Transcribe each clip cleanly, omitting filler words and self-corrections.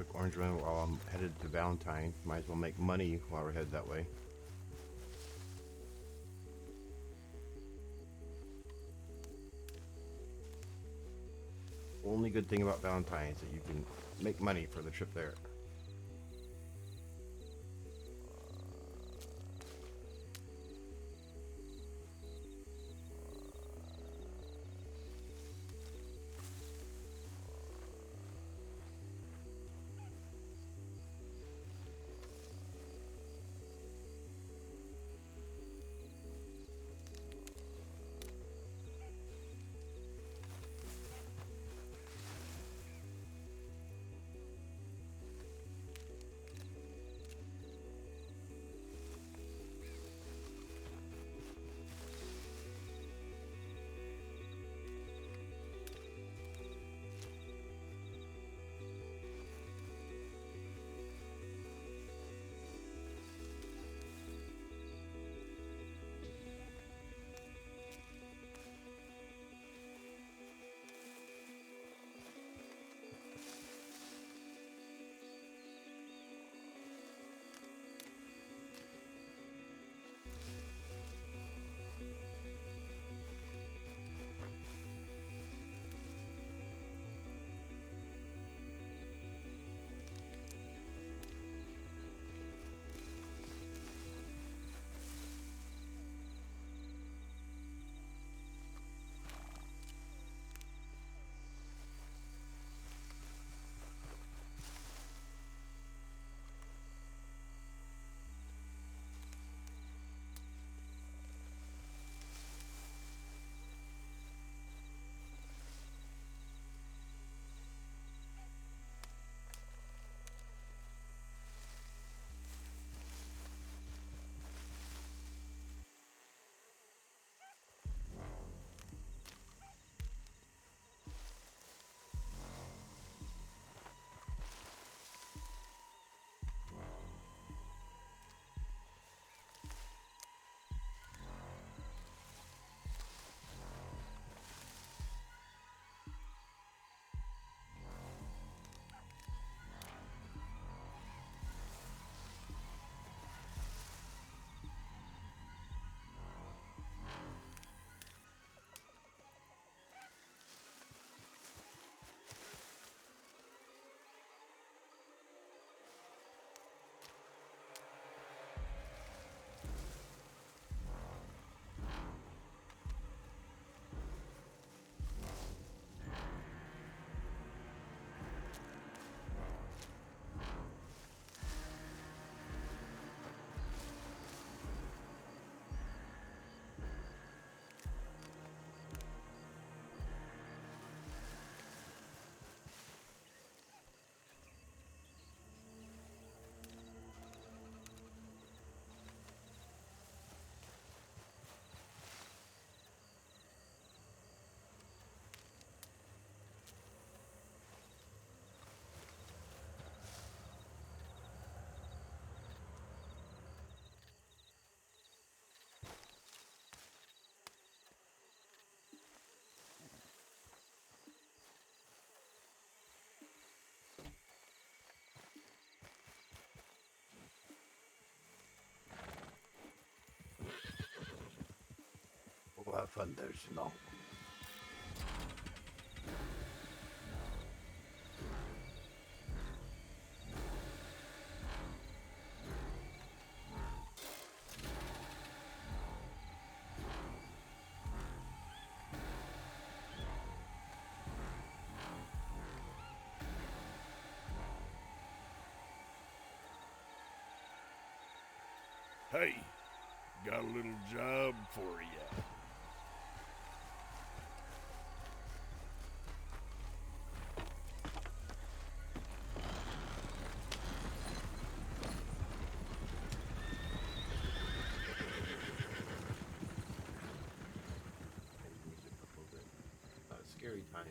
quick orange run while I'm headed to Valentine. Might as well make money while we're headed that way. Only good thing about Valentine is that you can make money for the trip there. We'll have fun there, you know. Hey, got a little job for ya. Music up a little bit. Not a scary time.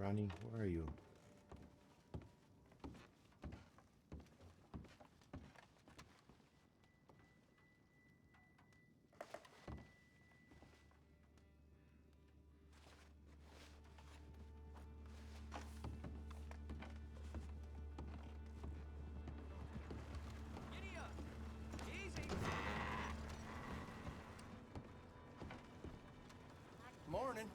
Johnny, where are you? Giddy up! Easy! Morning.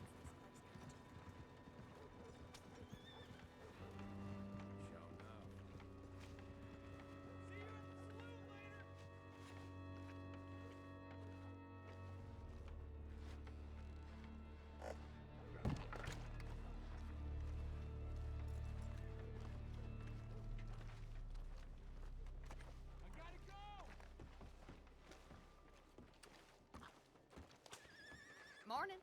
Show enough. See you at the saloon later! I gotta go! Morning.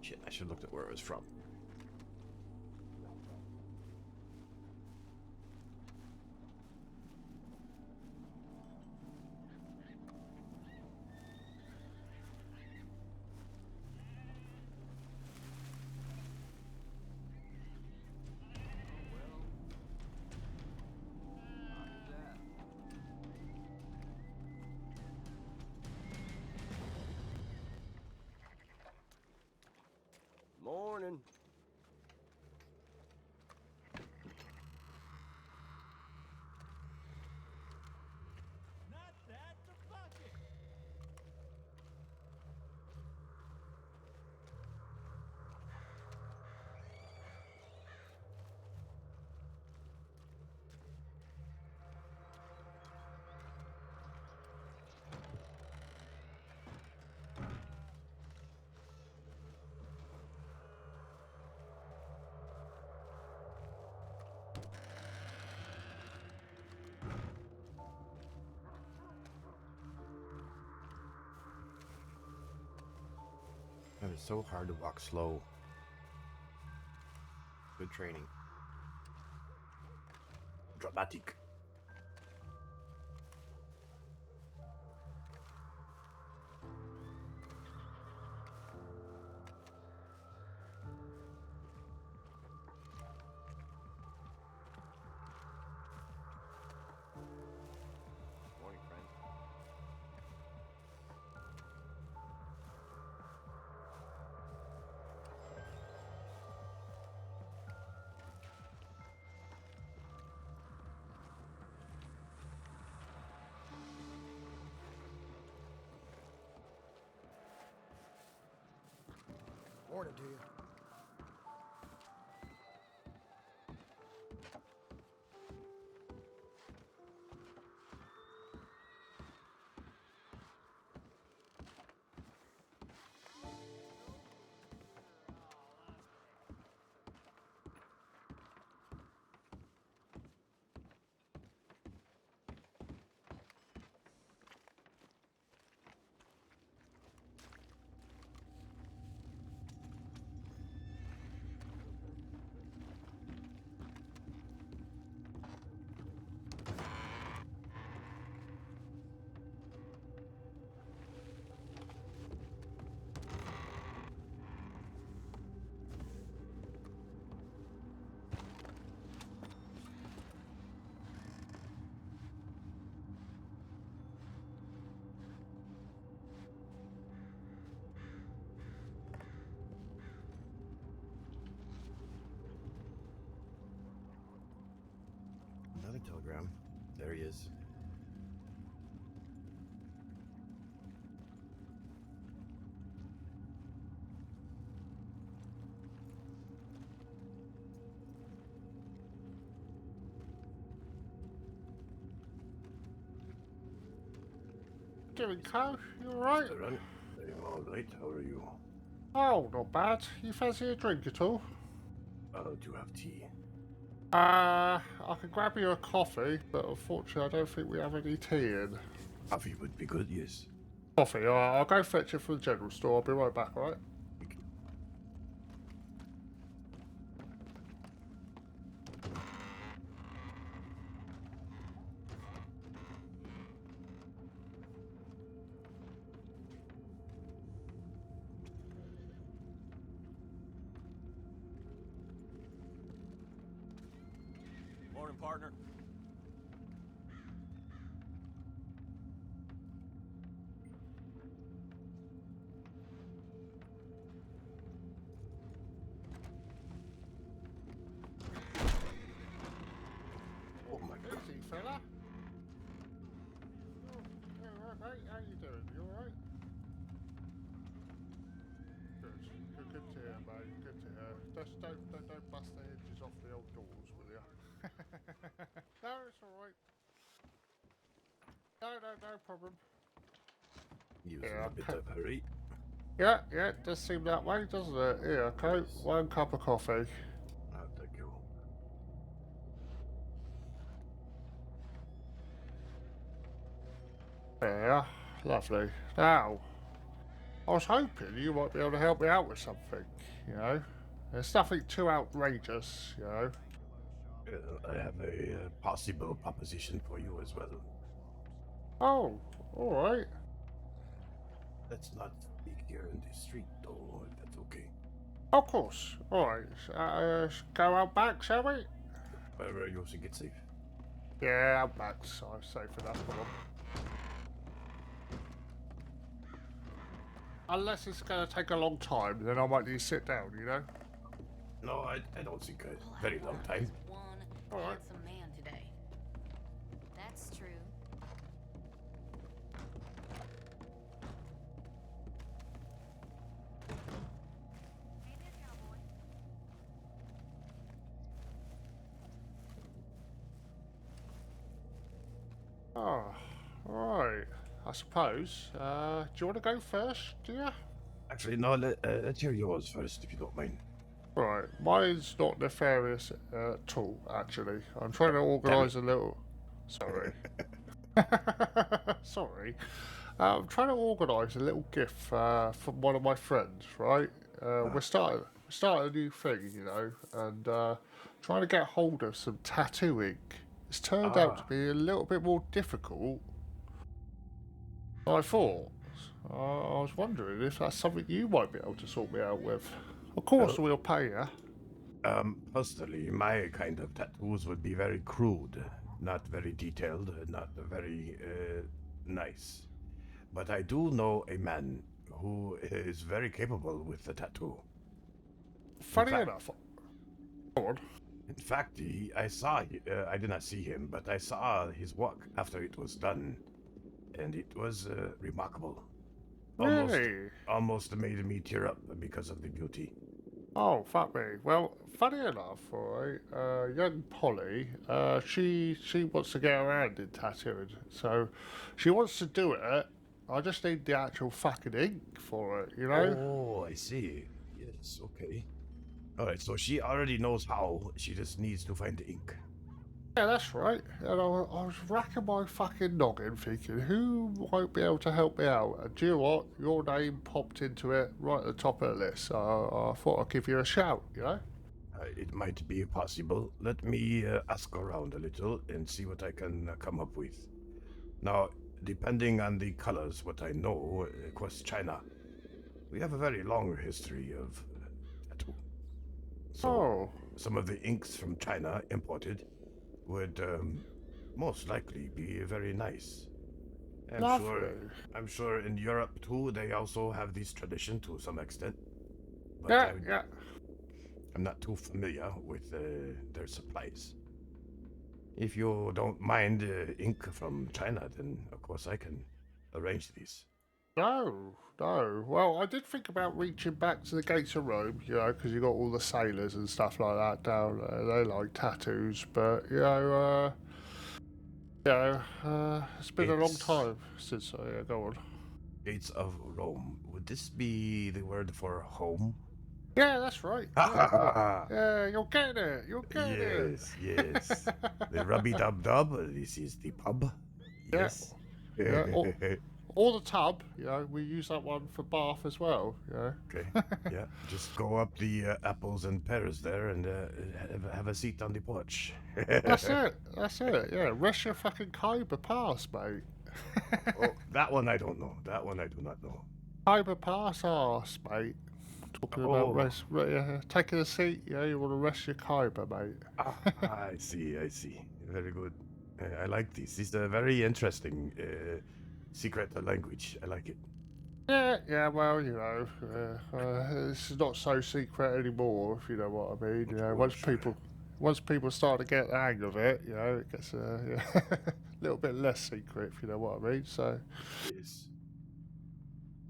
Shit, I should have looked at where it was from. Morning. Not that the bucket! Man, it's so hard to walk slow. Good training. Dramatic. Morning, friend. Morning to you. Another telegram. There he is. Doing, Co? You alright? Mr. Run. I'm all right. How are you? Oh, not bad. You fancy a drink at all? Do you have tea? I can grab you a coffee, but unfortunately I don't think we have any tea in. Coffee would be good, yes. Coffee, alright, I'll go fetch it from the general store. I'll be right back, alright? Morning, partner. Oh my god. Easy, fella. Yeah, alright, mate. How you doing? You alright? Good. Good to hear, mate. Good to hear. Just don't bust the hinges off the old doors, will you? No, it's alright. No problem. He was Yeah, in a bit of a hurry. Yeah, it does seem that way, doesn't it? Here, okay, Yes. 1 cup of coffee. Thank you. Yeah, lovely. Now, I was hoping you might be able to help me out with something, you know? There's nothing too outrageous, you know? I have a possible proposition for you as well. Oh, alright. Let's not speak here in the street, though, if that's okay. Of course. Alright, go out back, shall we? Wherever you think it's safe. Yeah, out back, so I'm safe enough for them. Unless it's going to take a long time, then I might need to sit down, you know? No, I don't think a very long time. One All right. handsome man today. That's true. Hey there, cowboy. Oh, alright. I suppose. Do you want to go first, do you? Actually, no, let's hear yours first, if you don't mind. Right, mine's not nefarious at all, actually. I'm trying to organise a little... Sorry. Sorry. I'm trying to organise a little gift from one of my friends, right? We're starting... started a new thing, you know, and trying to get hold of some tattoo ink. It's turned out to be a little bit more difficult than I thought. I was wondering if that's something you might be able to sort me out with. Of course, we'll pay you. Personally, my kind of tattoos would be very crude, not very detailed, not very nice. But I do know a man who is very capable with the tattoo. Funny fact- enough. Go on. In fact, I did not see him, but I saw his work after it was done, and it was remarkable. Really? Almost made me tear up because of the beauty. Oh, fuck me. Well, funny enough, alright, young Polly, she wants to get her hand in tattooing, so she wants to do it. I just need the actual fucking ink for it, you know? Oh, I see. Yes, okay. Alright, so she already knows how, she just needs to find the ink. Yeah, that's right. And I was racking my fucking noggin thinking, who might be able to help me out? And do you know what? Your name popped into it right at the top of the list, so I thought I'd give you a shout, you know? It might be possible. Let me ask around a little and see what I can come up with. Now, depending on the colors, what I know, of course, China, we have a very long history of tattoo. So, Oh, some of the inks from China imported would most likely be very nice. lovely. I'm sure in Europe too, they also have this tradition to some extent. But Yeah, yeah. I'm not too familiar with their supplies. If you don't mind ink from China, then of course I can arrange these. No, no. Well, I did think about reaching back to the gates of Rome, you know, because you got all the sailors and stuff like that down there. They like tattoos, but it's been a long It's- time since I go on. Gates of Rome. Would this be the word for home? Yeah, that's right. Yeah, you're getting it. You're getting it. Yes. The rubby dub dub. This is the pub. Yeah. Yes. Yeah, or the tub, you know, we use that one for bath as well, you know. Okay. Yeah. Just go up the apples and pears there and have a seat on the porch. That's it. That's it. Yeah, rest your fucking Khyber Pass, mate. Oh, that one I don't know. That one I do not know. Khyber Pass arse, mate. Talking about Oh. taking a seat, yeah, you want to rest your Khyber, mate. I see. Very good. I like this. This is a very interesting secret language. I like it. Yeah, well, you know, this is not so secret anymore, if you know what I mean. You know, once people start to get the hang of it, you know, it gets a little bit less secret, if you know what I mean. So, Yes.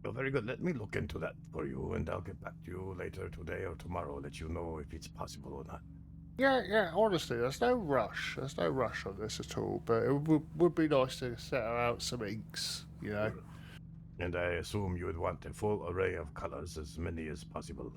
Well, very good. Let me look into that for you, and I'll get back to you later today or tomorrow. Let you know if it's possible or not. yeah, honestly, there's no rush. There's no rush on this at all, but it would be nice to set out some inks, you know. And I assume you would want a full array of colors, as many as possible.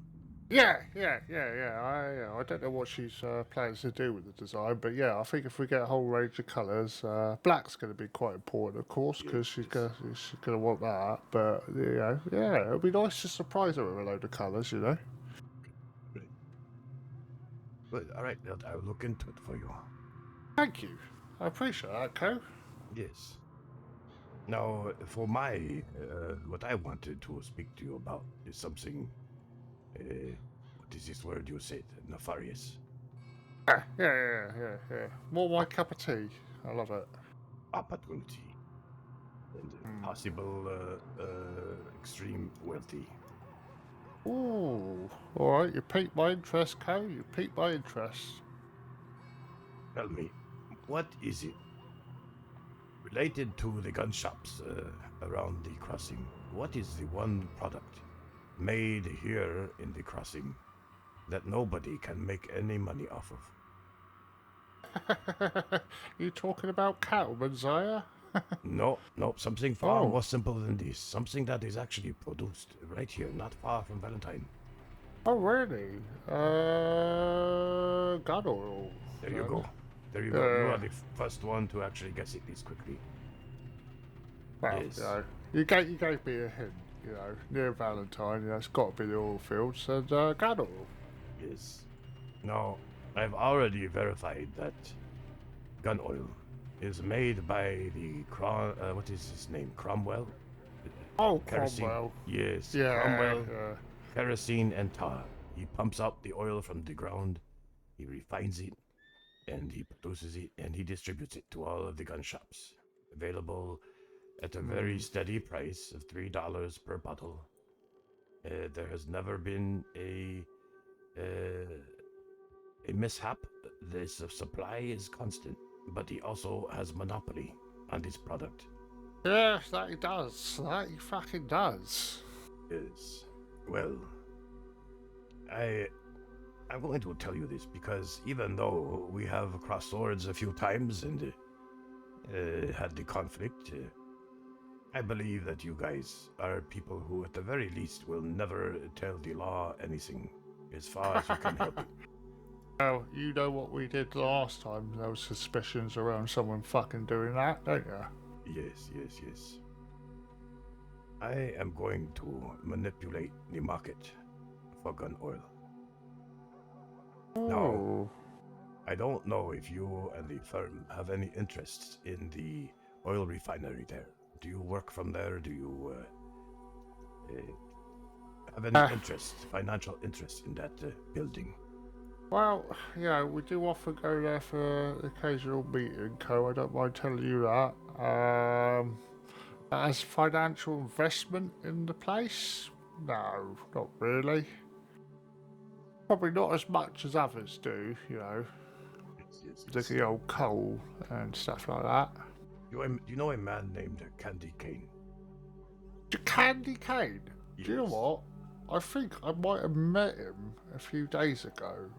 Yeah. I don't know what she's plans to do with the design, but yeah, I think if we get a whole range of colours, black's going to be quite important, of course, because she's gonna want that. But you know, yeah, it'll be nice to surprise her with a load of colours, you know. Good. All right. I'll look into it for you. Thank you, I appreciate that, Co. Yes. Now, for my, what I wanted to speak to you about is something, what is this word you said? Nefarious. Yeah. More my cup of tea. I love it. Opportunity. And possible, extreme wealthy. Ooh, all right. You piqued my interest, Co. You piqued my interest. Tell me, what is it? Related to the gun shops around the crossing, what is the one product made here in the crossing that nobody can make any money off of? You talking about cattlemen, Zaya? No, something far Oh. more simple than this. Something that is actually produced right here, not far from Valentine. Oh, really? Gun oil. There you go. There you go. You are the first one to actually guess it this quickly. Well, Yes. you know, you gave me a hint. you know, near Valentine, you know, it's got to be the oil fields and gun oil. Yes. Now, I've already verified that gun oil is made by the what is his name? Cromwell? Oh, Kerosene. Cromwell. Yes, Yeah, Cromwell, yeah. kerosene and tar. He pumps out the oil from the ground, he refines it, and he produces it, and he distributes it to all of the gun shops. Available at a very steady price of $3 per bottle. There has never been a mishap. This supply is constant, but he also has monopoly on this product. Yes, that he does. That he fucking does. Is well, I'm going to tell you this because even though we have crossed swords a few times and had the conflict, I believe that you guys are people who, at the very least, will never tell the law anything as far as you can help it. Well, you know what we did last time. There was suspicions around someone fucking doing that, don't you? Yes, yes, yes. I am going to manipulate the market for gun oil. Now, Oh. I don't know if you and the firm have any interests in the oil refinery there. Do you work from there? Do you have any interest, financial interest in that building? Well, yeah, we do often go there for occasional meeting, Co. I don't mind telling you that. As financial investment in the place? No, not really. Probably not as much as others do, you know, Yes, yes, like the old coal and stuff like that. Do you know a man named Candy Cane? Candy Cane? Do you know Yes. what? I think I might have met him a few days ago.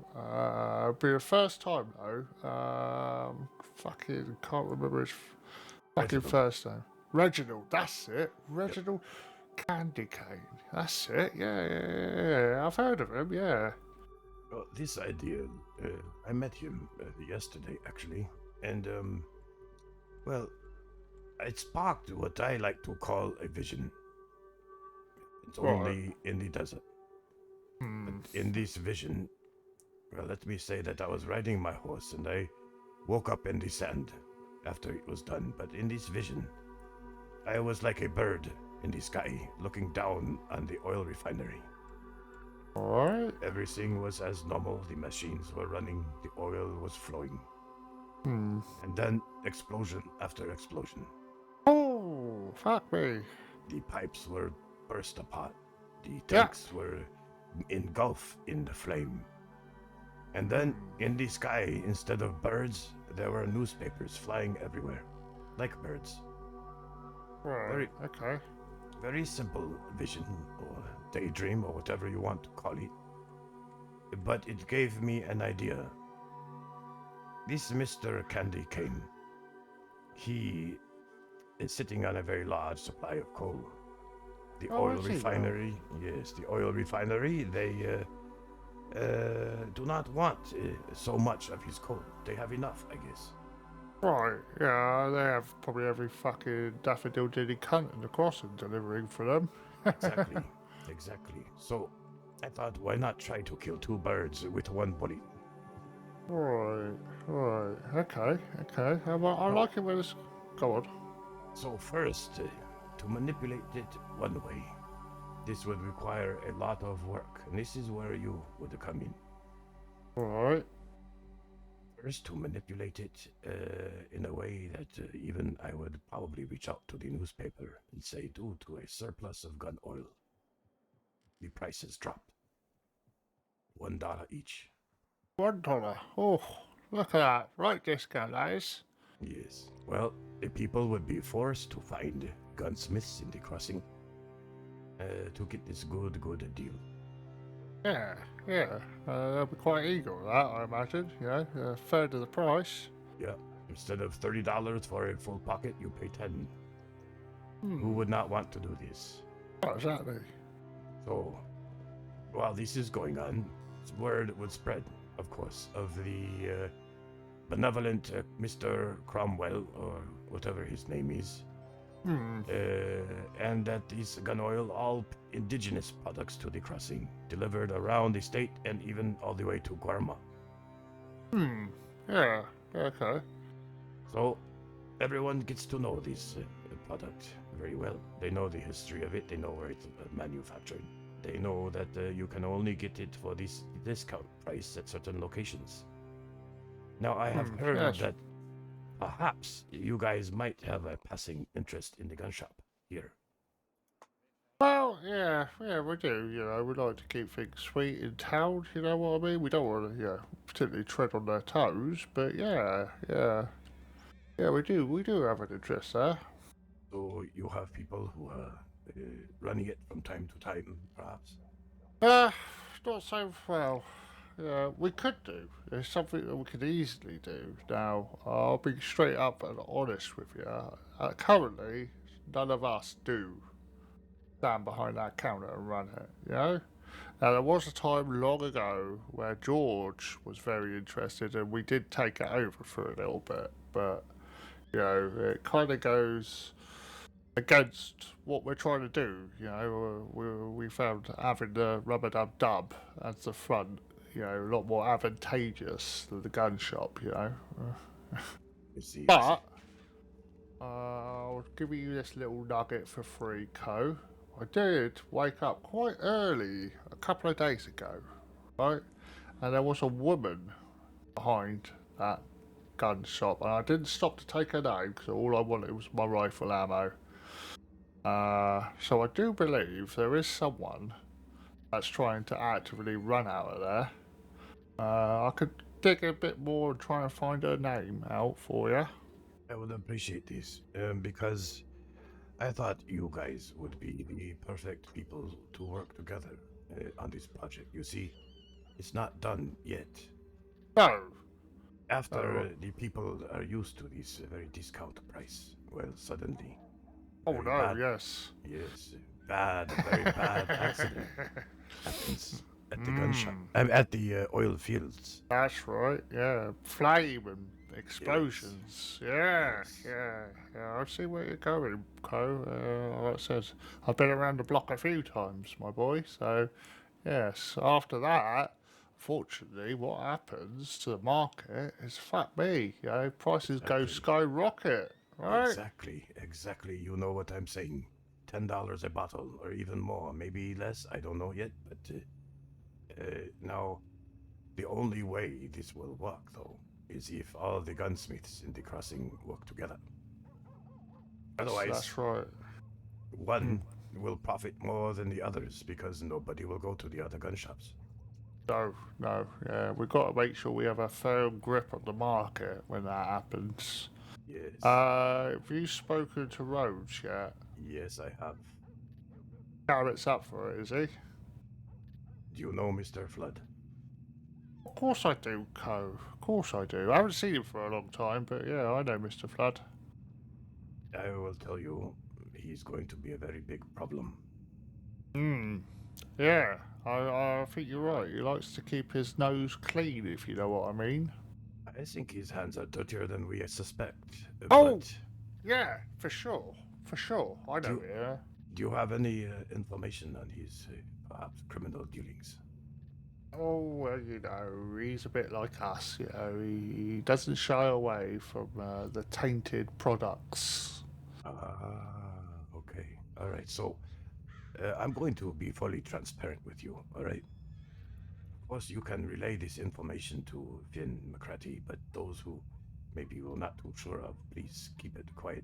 Be the first time though. Fucking can't remember his fucking Reginald. first name. Reginald, that's it. Reginald Candy Cane. That's it. Yeah. I've heard of him. Yeah. Well, this idea, I met him yesterday actually, and well, it sparked what I like to call a vision. It's Right. only in the desert. But in this vision, well, let me say that I was riding my horse and I woke up in the sand after it was done. But in this vision, I was like a bird in the sky looking down on the oil refinery. Alright. Everything was as normal. The machines were running, the oil was flowing. And then explosion after explosion. Oh, fuck me. The pipes were burst apart. The tanks were engulfed in the flame. And then in the sky, instead of birds, there were newspapers flying everywhere, like birds. Right. Okay. Very simple vision or daydream or whatever you want to call it. But it gave me an idea. This Mr. Candy Cane, he is sitting on a very large supply of coal. The oil is he now? refinery, yes, the oil refinery, they do not want so much of his coal. They have enough, I guess. Right, yeah, they have probably every fucking daffodil diddy cunt in the crossing delivering for them. Exactly, exactly. So I thought, why not try to kill two birds with one bullet? Right, okay. I like it when it's... Go on. So first, to manipulate it one way, this would require a lot of work, and this is where you would come in. Right. First, to manipulate it in a way that even I would probably reach out to the newspaper and say, due to a surplus of gun oil, the price has dropped. $1 each. $1. Oh, look at that. Right discount, that is. Yes. Well, the people would be forced to find gunsmiths in the crossing to get this good deal. Yeah. They'll be quite eager with that, I imagine. You know, a third of the price. Yeah. Instead of $30 for a full pocket, you pay 10. Who would not want to do this? Not exactly. So, while this is going on, word would spread, of course, of the benevolent Mr. Cromwell, or whatever his name is, And that is gun oil, all indigenous products to the crossing, delivered around the state and even all the way to Guarma. Yeah. Okay. So everyone gets to know this product very well. They know the history of it. They know where it's manufactured. They know that you can only get it for this discount price at certain locations. Now, I have heard yes. that perhaps you guys might have a passing interest in the gun shop here. Well, yeah, we do. You know, we like to keep things sweet in town. You know what I mean? We don't want to, particularly tread on their toes. But yeah, we do have an interest there. So you have people who are running it from time to time, perhaps. Uh, not so well. Yeah, we could do. It's something that we could easily do. Now, I'll be straight up and honest with you. Currently, none of us do stand behind that counter and run it. You know. Now, there was a time long ago where George was very interested, and we did take it over for a little bit. But it kind of goes against what we're trying to do. We found having the rubber dub dub as the front, a lot more advantageous than the gun shop. You see, But I'll give you this little nugget for free, Co. I did wake up quite early a couple of days ago, right? And there was a woman behind that gun shop, and I didn't stop to take her name because all I wanted was my rifle ammo. So I do believe there is someone that's trying to actively run out of there. I could dig a bit more and try and find her name out for you. I would appreciate this because I thought you guys would be the perfect people to work together on this project. You see, it's not done yet. No. After the people are used to this very discount price, well, suddenly. Oh very no, bad, yes. Yes, very bad accident happens at the gun shop. I'm at the oil fields. That's right, yeah. Flame and explosions. Yeah, Yes. yeah. I see where you're going, Co. Like I said, I've been around the block a few times, my boy. So, yes, after that, fortunately, what happens to the market is fuck me. Prices go Exactly. skyrocket, right? Exactly. You know what I'm saying. $10 a bottle, or even more, maybe less. I don't know yet. But now, the only way this will work, though, is if all the gunsmiths in the crossing work together. Otherwise, That's right. one will profit more than the others because nobody will go to the other gun shops. No, yeah. We've got to make sure we have a firm grip on the market when that happens. Yes. Have you spoken to Rhodes yet? Yes, I have. Garrett's up for it, is he? Do you know Mr. Flood? Of course I do, Co. Of course I do. I haven't seen him for a long time, but yeah, I know Mr. Flood. I will tell you, he's going to be a very big problem. Yeah, I think you're right. He likes to keep his nose clean, if you know what I mean. I think his hands are dirtier than we suspect. Oh! But Yeah, for sure. For sure. I know, yeah. do you have any information on his perhaps criminal dealings? Oh, well, he's a bit like us. He doesn't shy away from the tainted products. Okay. All right. So I'm going to be fully transparent with you. All right. Of course, you can relay this information to Finn McCratty, but those who maybe you're not too sure of, please keep it quiet.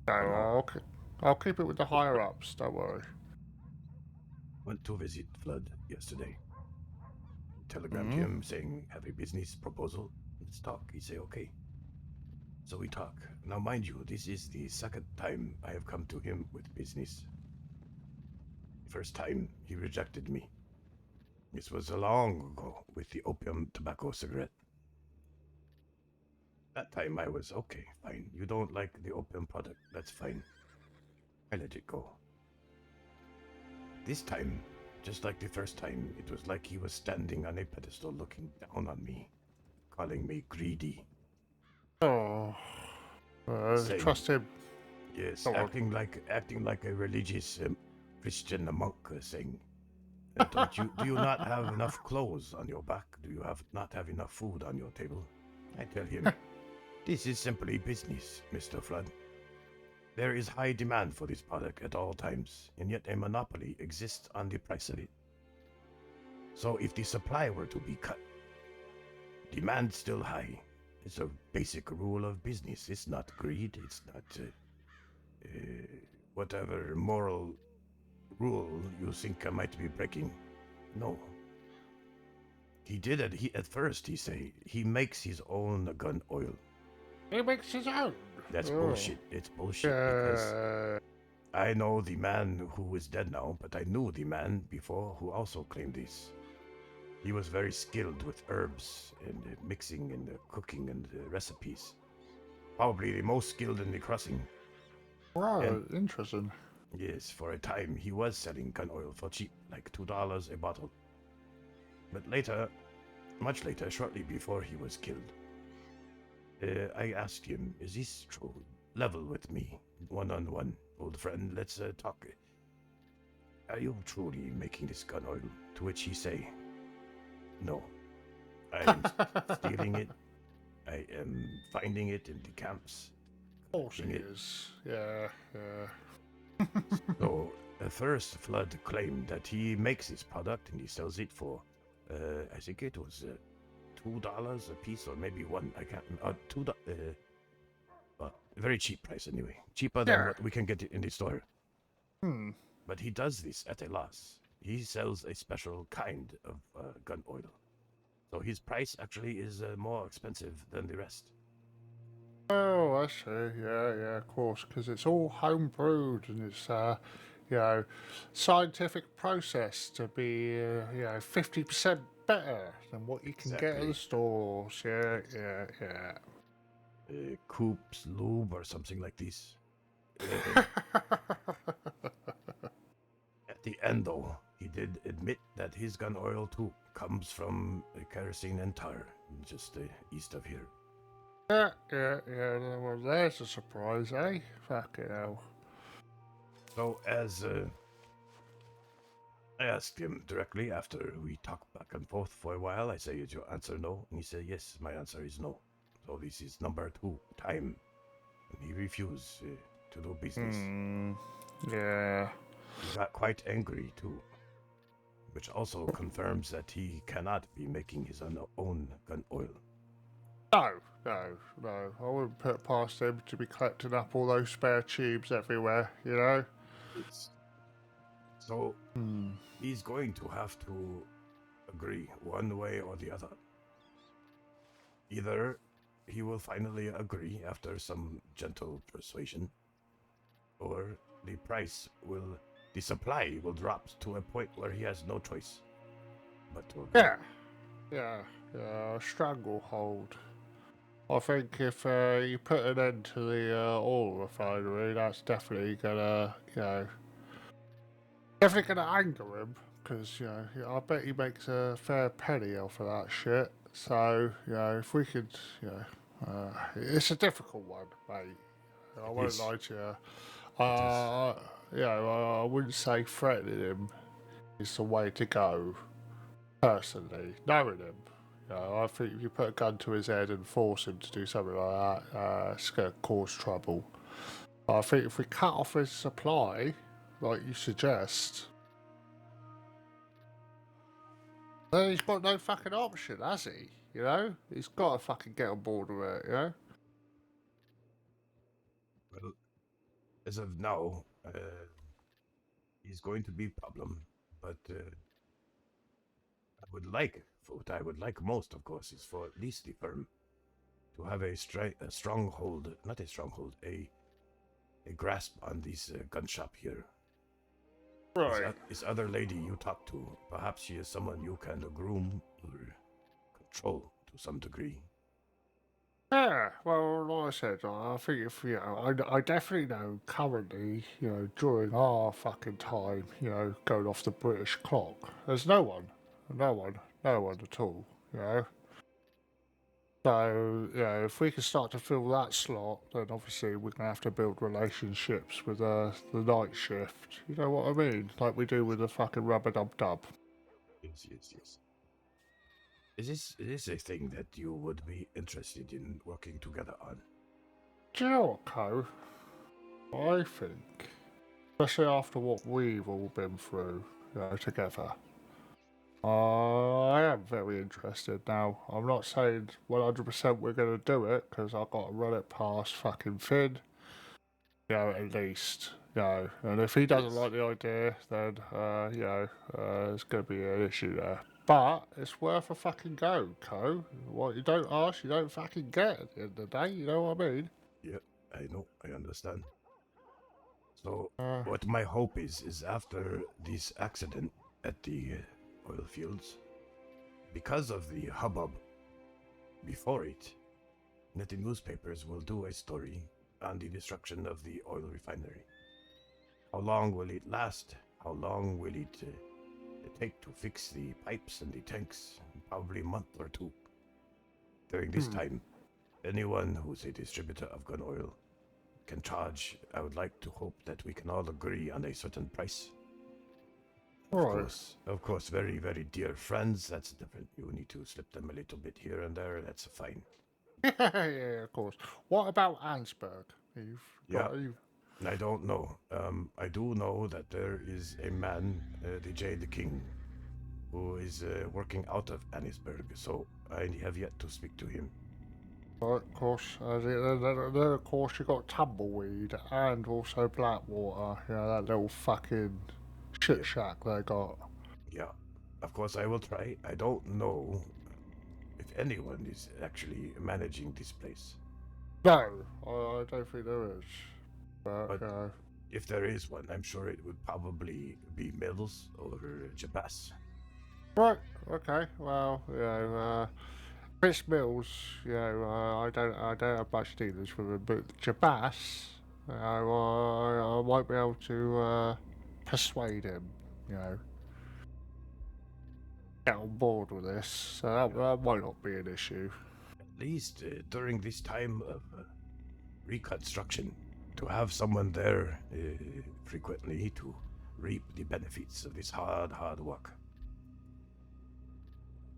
No, I'll keep it with the higher ups. Don't worry. Went to visit Flood yesterday. Telegrammed him saying, have a business proposal. Let's talk. He say, okay. So we talk. Now, mind you, this is the second time I have come to him with business. First time, he rejected me. This was long ago with the opium tobacco cigarette. That time I was, okay, fine. You don't like the opium product, that's fine. I let it go. This time, just like the first time, it was like he was standing on a pedestal looking down on me, calling me greedy. Oh, Saying- trust him. Yes, Go on. acting like a religious Christian monk saying, "Don't you do you not have enough clothes on your back? Do you not have enough food on your table?" I tell him, "This is simply business, Mr. Flood. There is high demand for this product at all times, and yet a monopoly exists on the price of it. So if the supply were to be cut, demand still high. It's a basic rule of business. It's not greed. It's not whatever moral rule you think I might be breaking. No. He did it. At first he say he makes his own gun oil. He makes his own. That's Oh. bullshit. It's bullshit because Yeah. I know the man who is dead now, but I knew the man before who also claimed this. He was very skilled with herbs and mixing and cooking and recipes. Probably the most skilled in the crossing. Right, And- interesting. Yes, for a time he was selling gun oil for cheap, like $2 a bottle. But later, much later, shortly before he was killed, I asked him, "Is this true? Level with me, one-on-one, old friend. Let's talk. Are you truly making this gun oil?" To which he say, "No, I am stealing it. I am finding it in the camps." Of course he Dang it. is. Yeah, yeah. So, first Flood claimed that he makes his product and he sells it for, I think it was $2 a piece or maybe one. I can't remember. $2. Very cheap price anyway. Cheaper than Yeah. what we can get it in the store. Hmm. But he does this at a loss. He sells a special kind of gun oil. So his price actually is more expensive than the rest. Oh, I see. Yeah, yeah, of course, because it's all home brewed and it's, scientific process to be, 50% better than what you can get at Exactly. the stores. Yeah, yeah, yeah. Coops Lube or something like this. Uh, At the end, though, he did admit that his gun oil too comes from kerosene and tar, just east of here. Yeah, yeah, yeah. Well, there's a surprise, eh? Fucking hell. So, as I asked him directly after we talked back and forth for a while, I say, "Is your answer no?" And he said, "Yes, my answer is no." So this is number 2 time, and he refused to do business. Hmm. Yeah. He got quite angry too, which also confirms that he cannot be making his own gun oil. No, no, no. I wouldn't put it past him to be collecting up all those spare tubes everywhere, you know? So Hmm. he's going to have to agree one way or the other. Either he will finally agree after some gentle persuasion, or the supply will drop to a point where he has no choice but to agree. Yeah, yeah, yeah. A stranglehold. I think if you put an end to the oil refinery, that's definitely definitely gonna anger him. Because, I bet he makes a fair penny off of that shit. So, if we could, it's a difficult one, mate. I It won't is. lie to you. I wouldn't say threatening him is the way to go. Personally, knowing him, I think if you put a gun to his head and force him to do something like that, it's going to cause trouble. I think if we cut off his supply, like you suggest, then he's got no fucking option, has he? He's got to fucking get on board with it, Well, as of now, he's going to be a problem, but what I would like most, of course, is for at least the firm to have a stronghold, not a stronghold, a grasp on this gun shop here. Right. This other lady you talked to, perhaps she is someone you can groom or control to some degree. Yeah, well, like I said, I think if, I definitely know currently, during our fucking time, going off the British clock, there's no one at all, So, yeah, if we can start to fill that slot, then obviously we're going to have to build relationships with the night shift. You know what I mean? Like we do with the fucking rubber-dub-dub. Yes, yes, yes. Is this a thing that you would be interested in working together on? Do you know what, Co? I think, especially after what we've all been through, together, I am very interested now. I'm not saying 100% we're going to do it, because I've got to run it past fucking Finn, at least, and if he doesn't Yes. like the idea, then, there's going to be an issue there. But it's worth a fucking go, Co. What you don't ask, you don't fucking get at the end of the day, you know what I mean? Yeah, I know, I understand. So, Uh, what my hope is after this accident at the oil fields, because of the hubbub before it, that the newspapers will do a story on the destruction of the oil refinery. How long will it last? How long will it take to fix the pipes and the tanks? Probably a month or two. During this time, anyone who's a distributor of gun oil can charge. I would like to hope that we can all agree on a certain price. Right. Of course, very, very dear friends, that's different. You need to slip them a little bit here and there, that's fine. Yeah, of course. What about Ansberg? You've Yeah. got you. I don't know. I do know that there is a man, the Jade King, who is working out of Annisburg, so I have yet to speak to him. Right, of course. Then of course you got Tumbleweed and also Blackwater. That little fucking shit shack they got. Yeah, of course I will try. I don't know if anyone is actually managing this place. No, I don't think there is. But But- If there is one, I'm sure it would probably be Mills or Jabas. right, okay. Well, Chris Mills. I don't have much dealings with him, but Jabas, I might be able to persuade him. Get on board with this. So that might not be an issue. At least during this time of reconstruction, to have someone there frequently to reap the benefits of this hard work.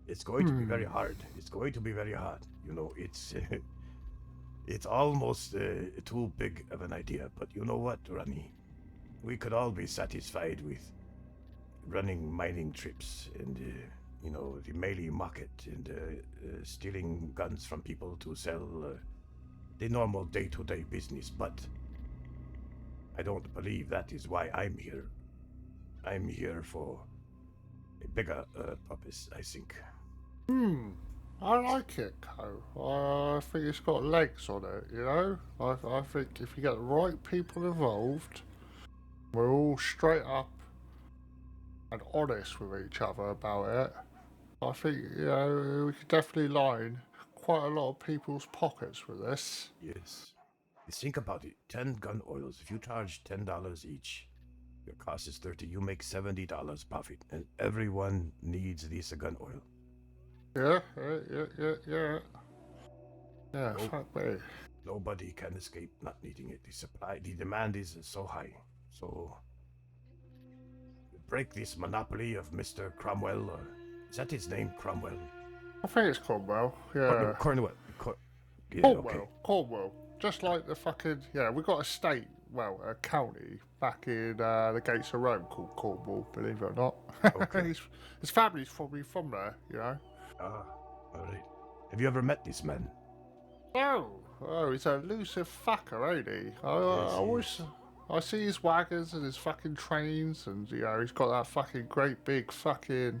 It's going to be very hard. It's going to be very hard. It's almost too big of an idea. But you know what, Ronnie? We could all be satisfied with running mining trips and the melee market and stealing guns from people to sell the normal day-to-day business. But I don't believe that is why I'm here. I'm here for a bigger purpose, I think. I like it, Co. I think it's got legs on it, I think if you get the right people involved, we're all straight up and honest with each other about it, I think, we could definitely line quite a lot of people's pockets with this. Yes. Think about it. 10 gun oils. If you charge $10 each, your cost is 30. You make $70 profit, and everyone needs this gun oil. Yeah. Oh. Fuck me. Nobody can escape not needing it. The demand is so high. So break this monopoly of Mr. Cromwell, or is that his name, Cromwell? I think it's Cornwell, yeah. Cornwell. Yeah, Cornwell, okay. Cornwell. Just like the fucking, we got a state, a county back in the Gates of Rome called Cornwall, believe it or not. Okay. his family's probably from there, Ah, all right. Have you ever met this man? Oh, he's a elusive fucker, ain't he? I see his wagons and his fucking trains, and he's got that fucking great big fucking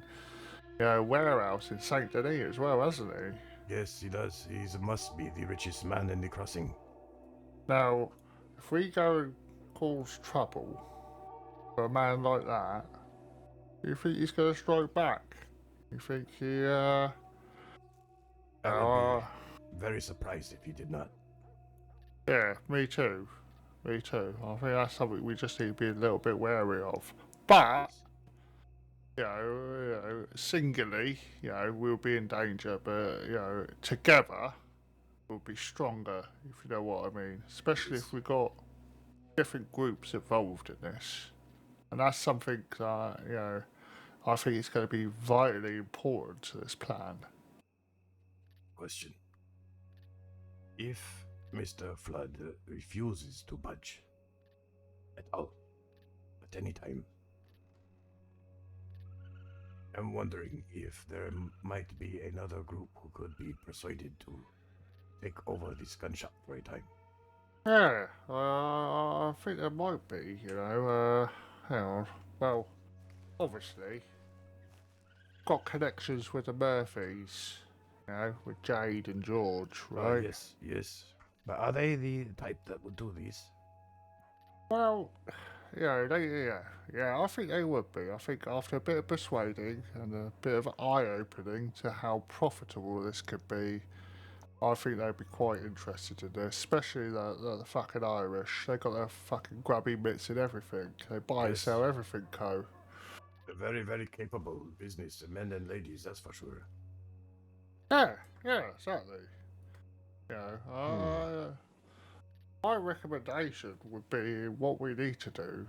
warehouse in Saint Denis as well, hasn't he? Yes, he does. He must be the richest man in the crossing. Now, if we go and cause trouble for a man like that, you think he's going to strike back? You think he, I would be very surprised if he did not. Yeah, me too. I think that's something we just need to be a little bit wary of. But Singly, we'll be in danger, but together we'll be stronger. If you know what I mean. Especially if we got different groups involved in this, and that's something I think it's going to be vitally important to this plan. Question. If Mr. Flood refuses to budge at all, at any time, I'm wondering if there might be another group who could be persuaded to take over this gun shop for a time. Yeah, I think there might be. Hang on. Well, obviously, got connections with the Murphys. With Jade and George, right? Yes, yes. But are they the type that would do this? Well, I think they would be. I think after a bit of persuading and a bit of eye-opening to how profitable this could be, I think they'd be quite interested in this, especially the fucking Irish. They got their fucking grubby bits and everything. They buy and Yes. sell everything, co. A very, very capable business, men and ladies, that's for sure. Yeah, exactly. My recommendation would be what we need to do,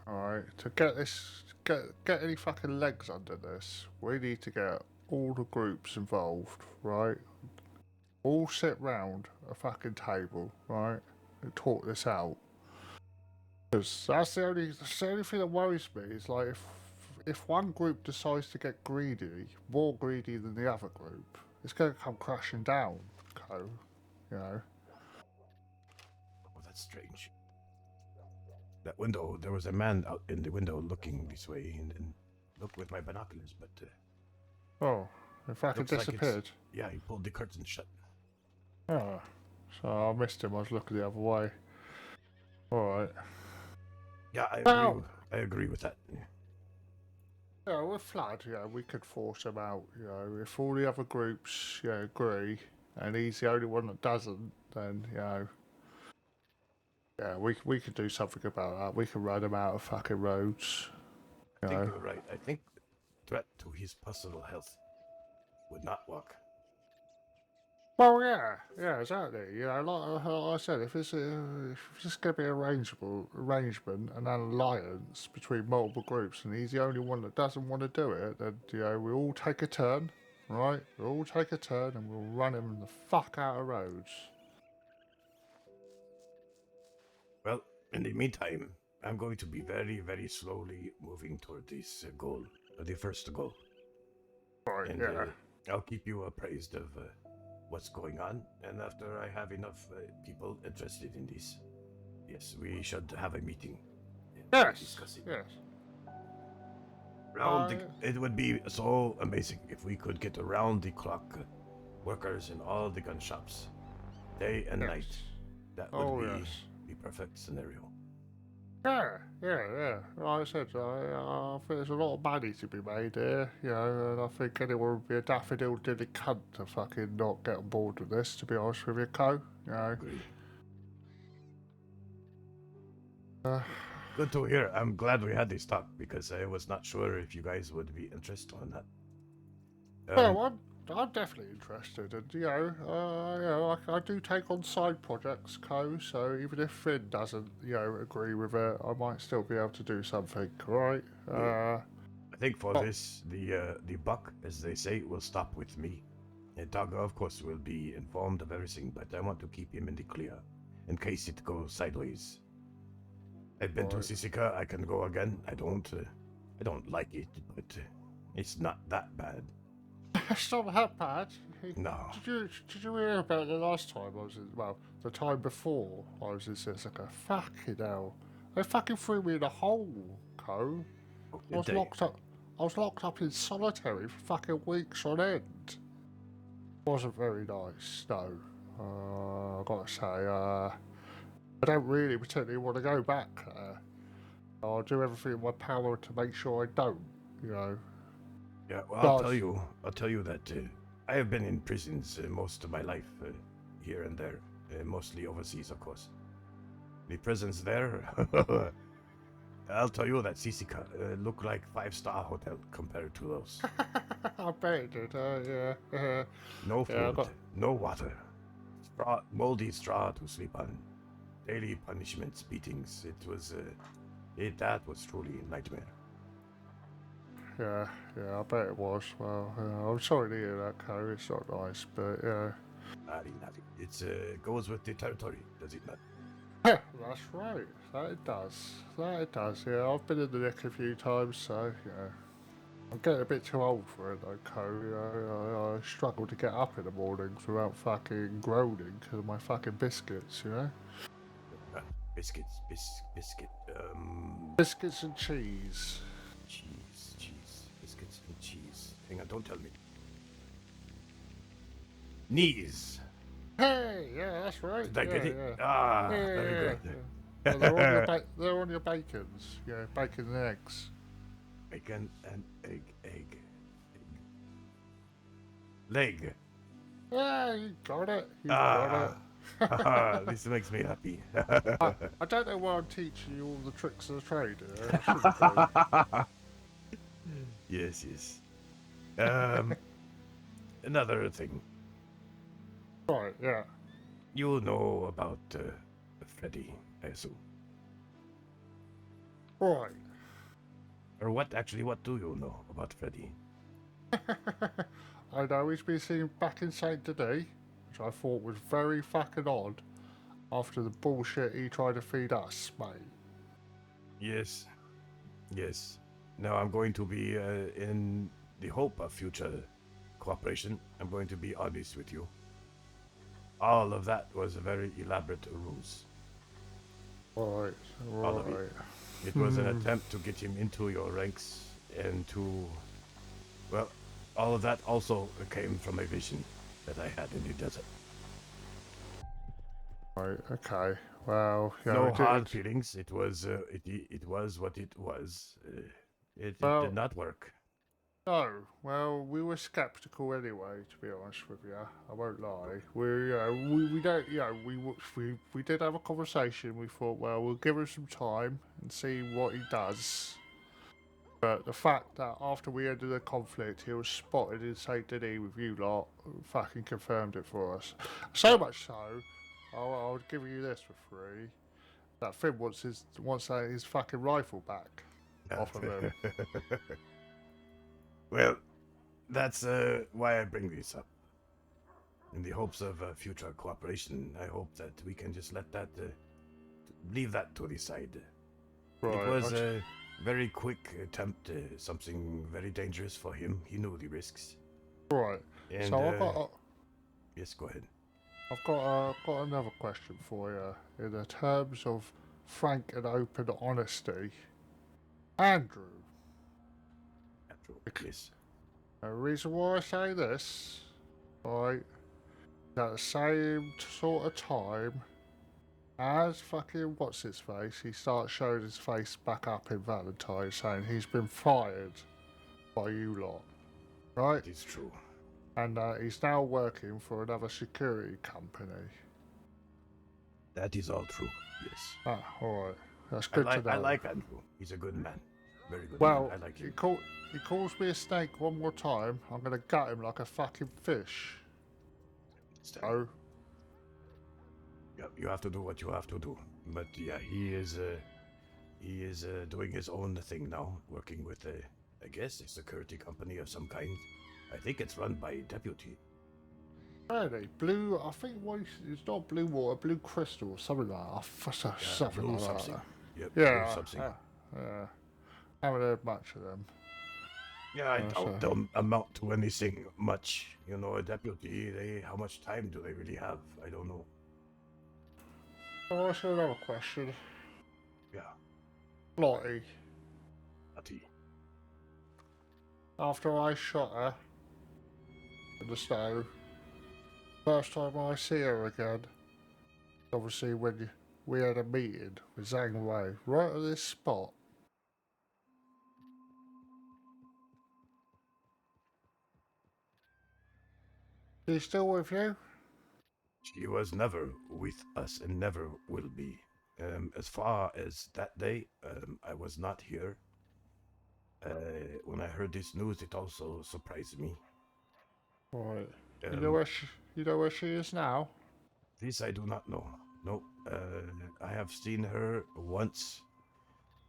alright, to get any fucking legs under this, we need to get all the groups involved, right? All sit round a fucking table, right, and talk this out. Because that's the only thing that worries me is like if one group decides to get greedy, more greedy than the other group, it's going to come crashing down, co. Oh, that's strange. That window, there was a man out in the window looking this way, and looked with my binoculars, but Oh, in fact, it looks like it's- disappeared. yeah, he pulled the curtain shut. Oh, so I missed him. I was looking the other way. All right. Yeah, I Well- agree. I agree with that. Yeah. Yeah, with Flood, we could force him out. If all the other groups, agree, and he's the only one that doesn't, then we could do something about that. We can run him out of fucking roads. I think you're right. I think threat to his personal health would not work. Well, yeah, exactly. Like I said, if it's going to be arrangement and an alliance between multiple groups, and he's the only one that doesn't want to do it, then we all take a turn, right? We all take a turn, and we'll run him the fuck out of roads. Well, in the meantime, I'm going to be very, very slowly moving toward this goal, the first goal. Right? And Yeah. I'll keep you appraised of what's going on. And after I have enough people interested in this, yes, we should have a meeting. and discuss it. Yes. It would be so amazing if we could get around the clock workers in all the gun shops, day and Yes. night. That would Oh, be yes. the perfect scenario. Yeah. Like I said, I think there's a lot of money to be made here, and I think anyone would be a daffodil dilly cunt to fucking not get on board with this, to be honest with you, Co. Agreed. Uh, Good to hear. I'm glad we had this talk because I was not sure if you guys would be interested on that. well, I'm definitely interested, and I do take on side projects, Co. So even if Finn doesn't, agree with it, I might still be able to do something, right? I think for oh. this, the buck, as they say, will stop with me. And Doggo, of course, will be informed of everything, but I want to keep him in the clear in case it goes sideways. I've been to Right. Sisika. I can go again. I don't like it, but it's not that bad. It's not that bad. No. Did you hear about the last time I was in? Well, the time before I was in Sisika. Fucking hell! They fucking threw me in a hole, Co. I was locked up. I was locked up in solitary for fucking weeks on end. Wasn't very nice, no. I gotta say, I don't really particularly want to go back. I'll do everything in my power to make sure I don't. Yeah, well, I'll But- tell you that I have been in prisons most of my life, here and there, mostly overseas, of course. The prisons there, I'll tell you that Sisika looked like 5-star hotel compared to those. I bet it did. Yeah. No Yeah, I food, got- no water, straw, moldy straw to sleep on, daily punishments, beatings. That was truly a nightmare. Yeah, I bet it was. Well, I'm sorry to hear that, Co. It's not nice, but yeah. Nari. It goes with the territory, does it not? That's right. That it does. Yeah, I've been in the nick a few times, so yeah. I'm getting a bit too old for it, though, Co. You know, I struggle to get up in the mornings without fucking groaning because of my fucking biscuits, you know? Biscuits, biscuit, Biscuits and cheese. cheese, biscuits and cheese. Hang on, don't tell me. Knees. Hey, yeah, that's right. Did I get it? Yeah. Ah, Yeah, very yeah, good. yeah. Well, they're on your they're on your bacons. Yeah, bacon and eggs. Bacon and egg. Leg. Yeah, you got it. You got it. This makes me happy. I don't know why I'm teaching you all the tricks of the trade. I shouldn't do. Yes. Another thing. Right, yeah. You know about Freddy, I assume. Right. Or what do you know about Freddy? I know he's been seen back inside today, which I thought was very fucking odd after the bullshit he tried to feed us, mate. Yes. Now I'm going to be, in the hope of future cooperation, I'm going to be honest with you. All of that was a very elaborate ruse. Right. All of it. It was an attempt to get him into your ranks and to, well, all of that also came from a vision that I had in the desert. Right, okay. Well, yeah, No hard feelings. It was what it was. It Well- did not work. No, well, we were skeptical anyway. To be honest with you, I won't lie. We don't, we did have a conversation. We thought, well, we'll give him some time and see what he does. But the fact that after we ended the conflict, he was spotted in Saint Denis with you lot, fucking confirmed it for us. So much so, I'll give you this for free. That Finn wants his fucking rifle back off of him. Well, that's why I bring this up. In the hopes of future cooperation, I hope that we can just let that, leave that to the side. Right, It was a very quick attempt, something very dangerous for him. He knew the risks. right. And, So yes, go ahead. I've got another question for you. In the terms of frank and open honesty, Andrew. Yes. The reason why I say this, right, at the same sort of time as fucking what's his face, he starts showing his face back up in Valentine, saying he's been fired by you lot, right? It is true. And he's now working for another security company. That is all true. Yes. Ah, all right. That's good to know. I like Andrew. He's a good man. Very good Well, man. I like him. he calls me a snake one more time. I'm gonna gut him like a fucking fish. Oh, Yeah, you have to do what you have to do. But yeah, he is doing his own thing now, working with I guess a security company of some kind. I think it's run by a deputy. really? Blue? I think it's not blue water, blue crystal, or something like that. Something Blue like something. that. Yep, Yeah, blue something. yeah. Haven't heard much of them. Yeah, I so- doubt they'll amount to anything much. You know, a deputy, how much time do they really have? I don't know. I'll ask you another question. Yeah, Lottie, Natty. after I shot her in the snow, first time I see her again, obviously when we had a meeting with Zhang Wei, right at this spot. Is he still with you? She was never with us and never will be. As far as that day, I was not here. When I heard this news, it also surprised me. Right. You know Um, where she is now? this I do not know. No, I have seen her once,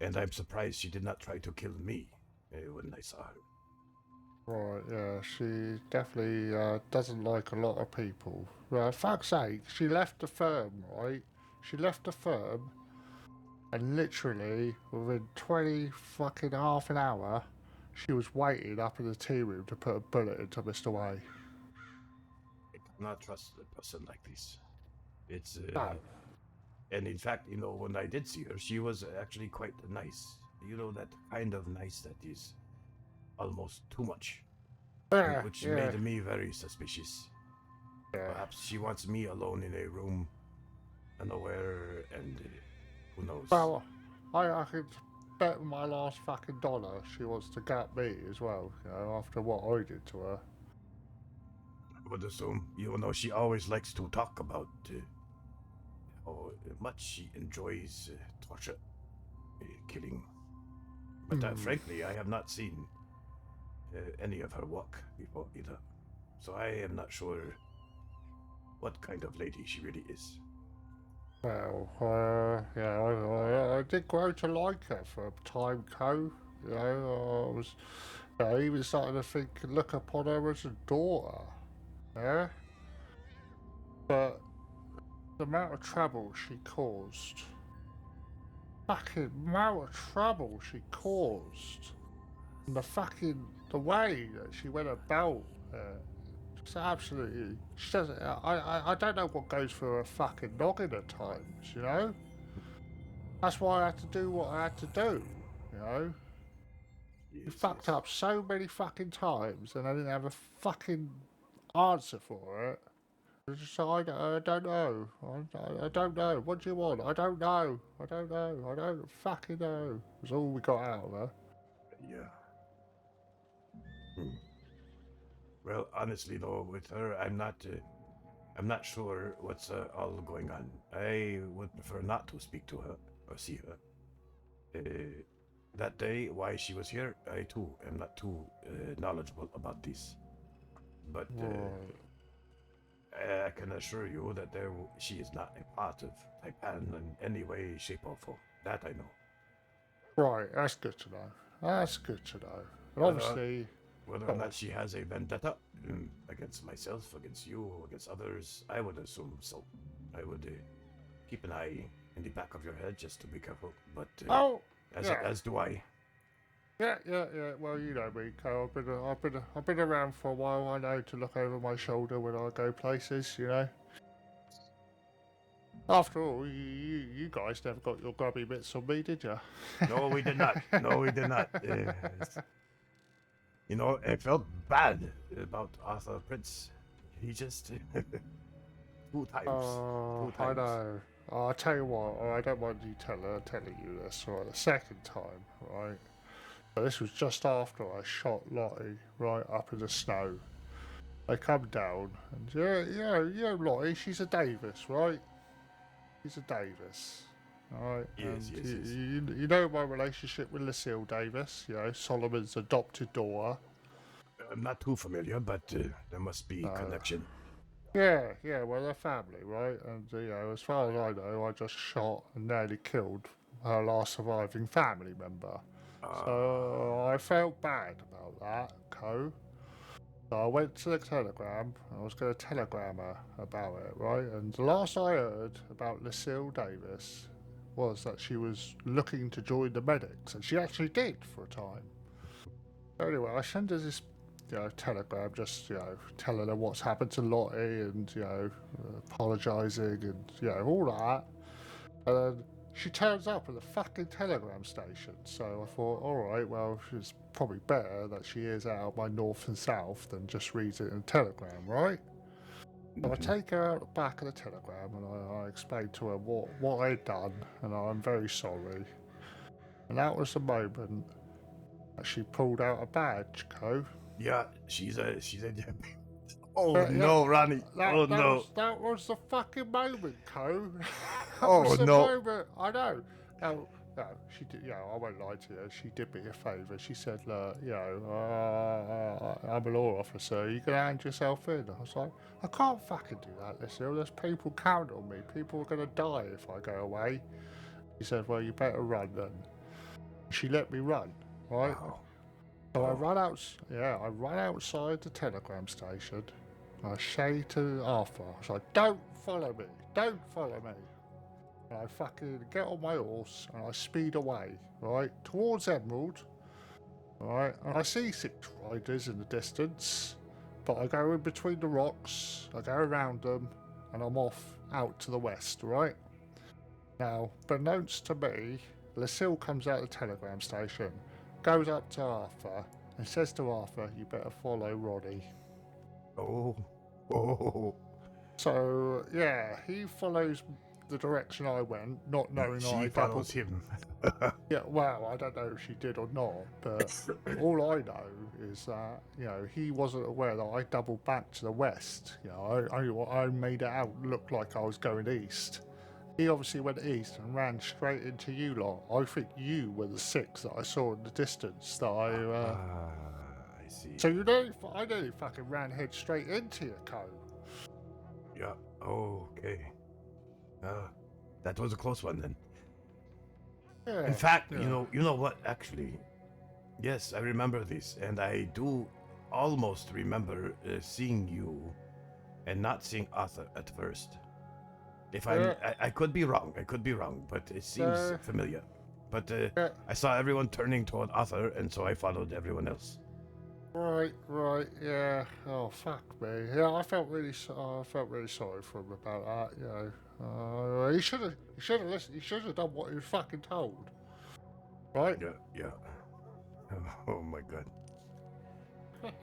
and I'm surprised she did not try to kill me when I saw her. Right, yeah, she definitely doesn't like a lot of people. Fuck's sake, she left the firm, right? She left the firm, and literally within 20 fucking half an hour, she was waiting up in the tea room to put a bullet into Mr. Way. I cannot trust a person like this. It's No. and in fact, when I did see her, she was actually quite nice. That kind of nice that is almost too much, Yeah, which yeah, made me very suspicious. yeah. Perhaps she wants me alone in a room, unaware, and who knows? Well, I could bet my last fucking dollar she wants to get me as well, after what I did to her. I would assume, she always likes to talk about how much she enjoys torture, killing. But frankly, I have not seen any of her work before either. So I am not sure what kind of lady she really is. Well, yeah, I did grow to like her for a time, Co. I was even starting to look upon her as a daughter. Yeah? But the amount of trouble she caused, fucking amount of trouble she caused, and the way that she went about just absolutely, she doesn't, I don't know what goes through her fucking noggin at times. That's why I had to do what I had to do, you know? You Yes, fucked yes. up so many fucking times and I didn't have a fucking answer for it. It's just, I don't know. I don't know. What do you want? I don't know. I don't know. I don't fucking know. That's all we got out of her. Yeah. Hmm. Well, honestly though, with her, I'm not sure what's all going on. I would prefer not to speak to her or see her. That day, why she was here, I too am not too knowledgeable about this. But Right. I can assure you that she is not a part of Taipan in any way, shape, or form. That I know. Right, that's good to know. That's good to know. And Whether, obviously, whether or not she has a vendetta against myself, against you, or against others, I would assume so. I would keep an eye in the back of your head just to be careful. But oh, yeah. as do I. Yeah. Well, you know me, Co. I've been around for a while. I know to look over my shoulder when I go places. After all, you guys never got your grubby bits on me, did you? No, we did not. No, we did not. I felt bad about Arthur Prince. He just two times. Oh, Two I times. know. I'll tell you what. I don't want you telling you this. Right, the second time, right. So this was just after I shot Lottie right up in the snow. They come down, and Lottie. She's a Davis, right? She's a Davis. Alright, Yes, and yes, yes. you know my relationship with Lucille Davis, Solomon's adopted daughter. I'm not too familiar, but there must be connection. Yeah, well, they're family, right? And, as far as I know, I just shot and nearly killed her last surviving family member. So I felt bad about that, Co. So I went to the telegram. I was going to telegram her about it, right? And the last I heard about Lucille Davis was that she was looking to join the medics, and she actually did for a time. Anyway, I sent her this, telegram, just telling her what's happened to Lottie, and apologising, and all that. And then she turns up at the fucking telegram station. So I thought, all right, well, it's probably better that she is out my north and south than just reads it in a telegram, right? So I take her out the back of the telegram and I explain to her what I'd done, and I'm very sorry. And that was the moment that she pulled out a badge, Co. Yeah, she's a. Oh Yeah, no, Ronnie. Oh no. That was the fucking moment, Co. Oh, was the no. moment. I know. No, no, she did. You know, I won't lie to you. She did me a favour. She said, "Look, you know, I'm a law officer. You can hand yourself in." I was like, "I can't fucking do that, Lucille. There's people counting on me. People are gonna die if I go away." She said, "Well, you better run then." She let me run, right? Oh. So I Oh. run out. Yeah, I run outside the telegram station. I say to Arthur, I was like, "Don't follow me. Don't follow me." And I fucking get on my horse and I speed away, right, towards Emerald, right, and I see 6 riders in the distance, but I go in between the rocks, I go around them, and I'm off out to the west, right? Now, beknownst to me, Lucille comes out of the telegram station, goes up to Arthur, and says to Arthur, "You better follow Roddy." Oh. Oh. So, yeah, he follows the direction I went, not knowing She I follows doubled. him. Yeah, well, I don't know if she did or not, but all I know is that, you know, he wasn't aware that I doubled back to the west. You know, I made it out look like I was going east. He obviously went east and ran straight into you lot. I think you were the 6 that I saw in the distance that I see. So you know, I nearly fucking ran head straight into your co. Yeah. Okay. That was a close one then. Yeah. In fact, yeah. you know what? Actually, yes, I remember this, and I do almost remember seeing you and not seeing Arthur at first. If Yeah. I could be wrong. I could be wrong, but it seems familiar. But Yeah. I saw everyone turning toward Arthur, and so I followed everyone else. Right, yeah. Oh, fuck me. Yeah, I felt really sorry for him about that. You know, he should have listened. He should have done what he was fucking told. Right? Yeah. Oh my god.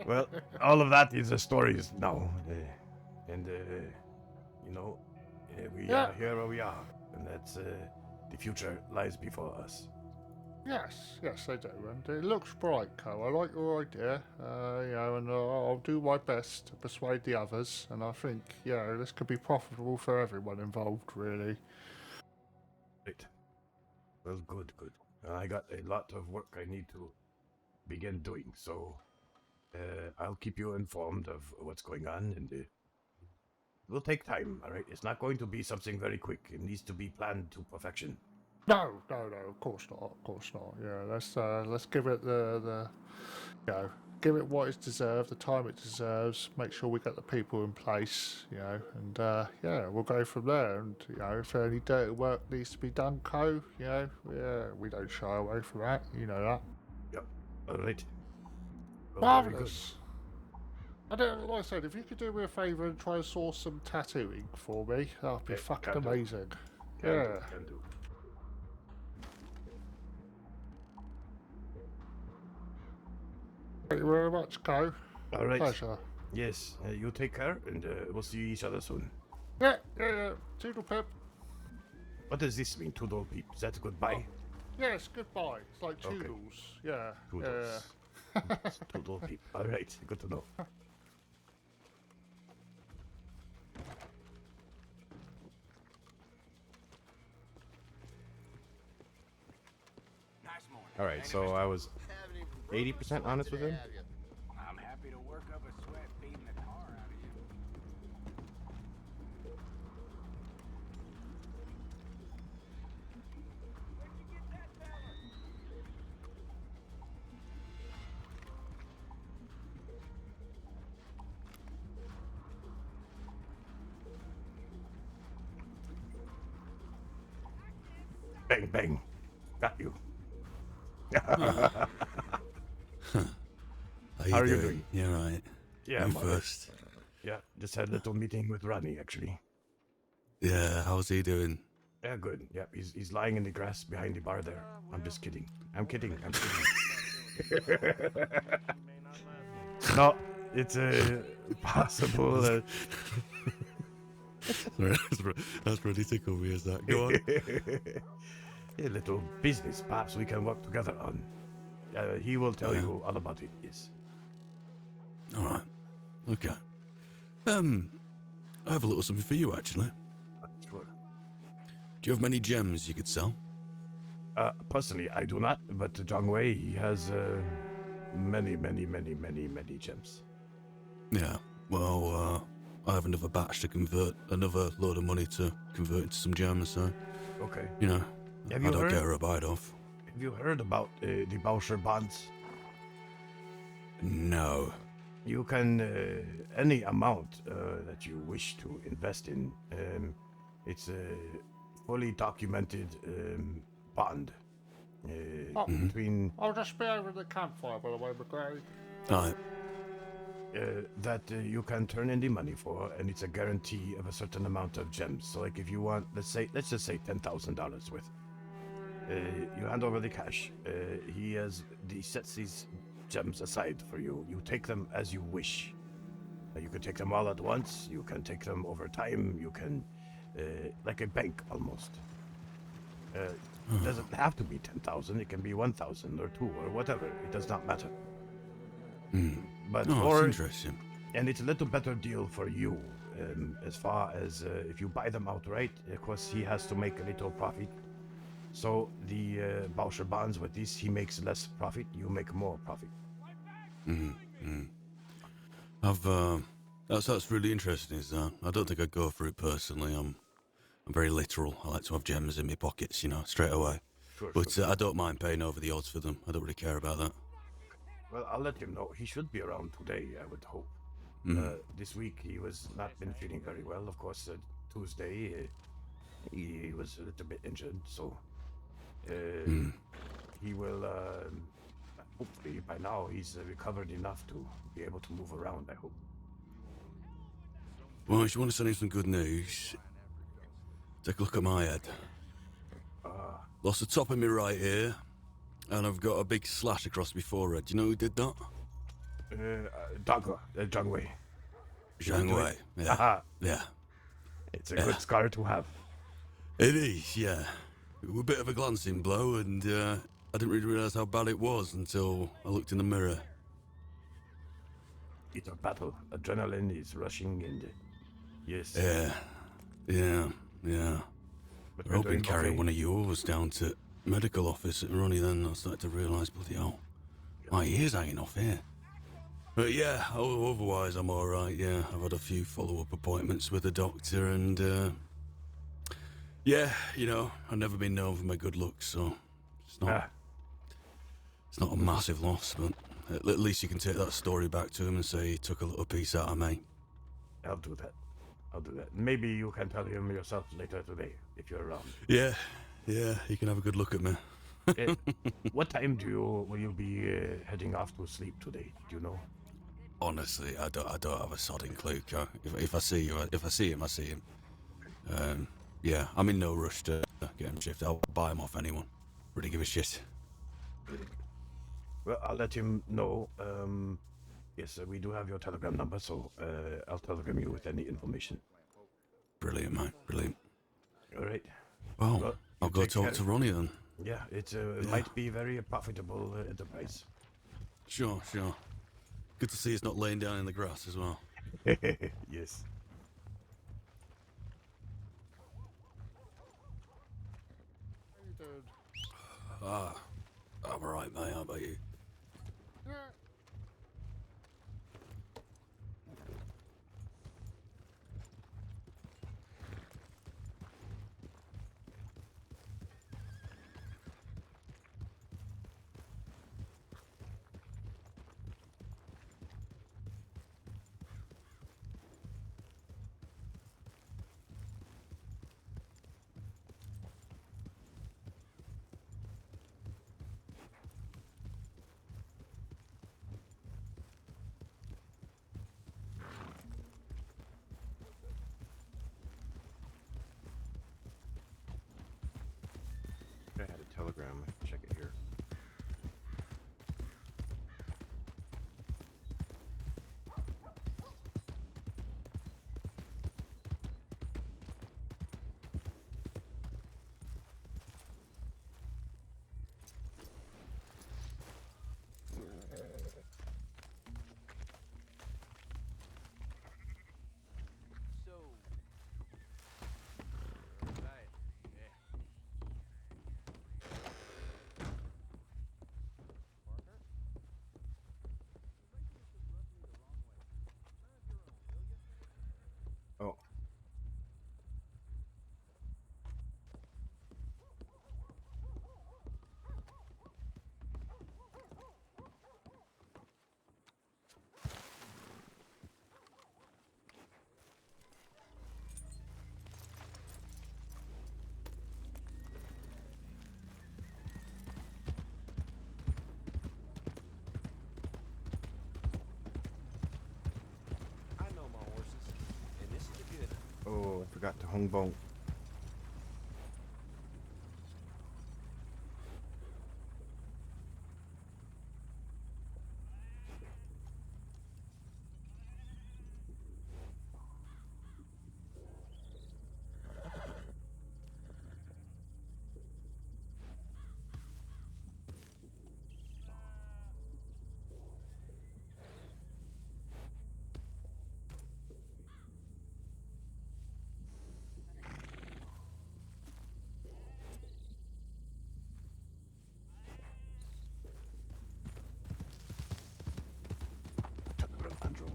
Well, all of that is the stories now, and you know, we Yeah. are here where we are, and that's the future lies before us. Yes, they do, and it looks bright, Co. I like your idea. You know, and I'll do my best to persuade the others. And I think, you know, this could be profitable for everyone involved, really. Right. Well, good. I got a lot of work I need to begin doing, so I'll keep you informed of what's going on, and it will take time. All right, it's not going to be something very quick. It needs to be planned to perfection. No, of course not. Yeah, let's give it the you know, give it what it's deserved, the time it deserves. Make sure we get the people in place, you know, and yeah, we'll go from there. And you know, if any dirty work needs to be done, Co, you know, yeah, we don't shy away from that. You know that. Yep. All right. Well, very good. Marvelous. I don't, like I said, if you could do me a favour and try and source some tattoo ink for me, that'd be Okay, fucking can do. amazing. Can do. Thank you very much, Co. All right. Pleasure. Yes, you take care, and we'll see each other soon. Yeah. Toodle pip. What does this mean, Toodle Peep? Is that goodbye? Yes, goodbye. It's like Okay. toodles. Yeah. Toodles. Toodle Peep. All right, good to know. Nice morning. All right, so I was 80% honest with him. I'm happy to work up a sweat beating the tar out of you. Bang, bang. Got you. How How are you doing? You right. Yeah, You I'm all right. first. Yeah, just had a little meeting with Ronnie, actually. Yeah, how's he doing? Yeah, good. Yeah, he's lying in the grass behind the bar there. I'm just kidding. I'm kidding. No, it's possible. That's pretty tickled me, is that? Go on. A little business, perhaps we can work together on. He will tell you all about it. Yes. All right. Okay. I have a little something for you, actually. Sure. Do Do you have many gems you could sell? Personally, I do not, but Zhang Wei, he has many gems. Yeah. Well, I have another batch to convert, another load of money to convert into some gems, so, Okay. you know, Have I you don't heard? get her a bite off. Have you heard about the Bauscher bonds? No. You can any amount that you wish to invest in. It's a fully documented bond Oh. between I'll just be over the campfire, by the way, McGrady. Alright. that you can turn in the money for, and it's a guarantee of a certain amount of gems. So, like, if you want, let's just say $10,000 worth, you hand over the cash. He sets these gems aside for you. You take them as you wish. You can take them all at once. You can take them over time. You can, like a bank almost. It doesn't have to be 10,000. It can be 1,000 or 2 or whatever. It does not matter. But Oh, or it's interesting. and it's a little better deal for you, as far as if you buy them outright. Of course, he has to make a little profit. So the Bauscher bonds with this, he makes less profit. You make more profit. That's really interesting. Is that I don't think I'd go for it personally. I'm very literal. I like to have gems in my pockets, you know, straight away. Sure, But sure. I don't mind paying over the odds for them. I don't really care about that. Well, I'll let him know. He should be around today, I would hope. This week he was not been feeling very well. Of course, Tuesday he was a little bit injured, so he will. Hopefully, by now he's recovered enough to be able to move around. I hope. Well, if you want to send him some good news, take a look at my head. Lost the top of my right ear, and I've got a big slash across my forehead. Do you know who did that? Zhang Wei. Zhang Wei. Yeah. Aha. Yeah. It's a good scar to have. It is, yeah. It was a bit of a glancing blow, and I didn't really realise how bad it was until I looked in the mirror. It's a battle. Adrenaline is rushing, and yes. Yeah. But I we're hope you doing carry okay. one of yours down to medical office, and only then I started to realise, bloody hell, my ear's hanging off here. But yeah, otherwise I'm alright, yeah. I've had a few follow-up appointments with the doctor, and yeah, you know, I've never been known for my good looks, so it's not a massive loss, but at least you can take that story back to him and say he took a little piece out of me. I'll do that. Maybe you can tell him yourself later today if you're around. Yeah, you can have a good look at me. What time will you be heading off to sleep today? Do you know? Honestly, I don't have a sodding clue. If I see him, I see him. Yeah, I'm in no rush to get him shifted. I'll buy him off anyone. Really give a shit. Well, I'll let him know. Yes, we do have your telegram number, so I'll telegram you with any information. Brilliant, mate. Brilliant. All right. Well, I'll go take talk care. to Ronnie then. Yeah, it might be very profitable enterprise. Sure. Good to see he's not laying down in the grass as well. Yes. How you doing? I'm alright, mate. How about you? Yeah. I had a telegram. Check it here. So. Right. Yeah. Hong Bong. Turn the remote control.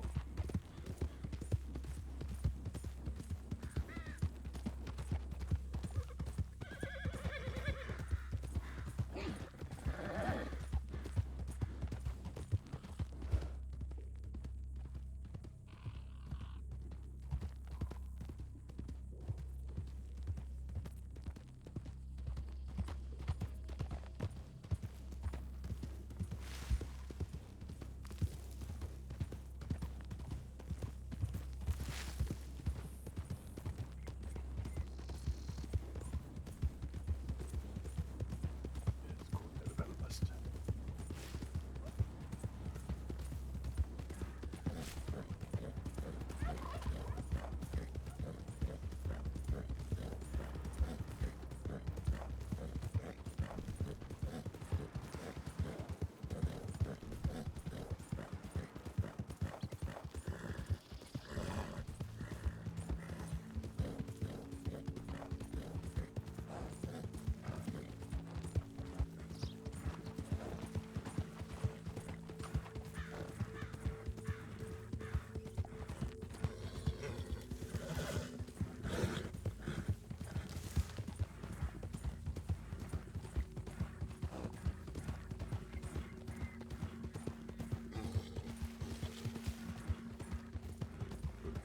It's called the Belfast.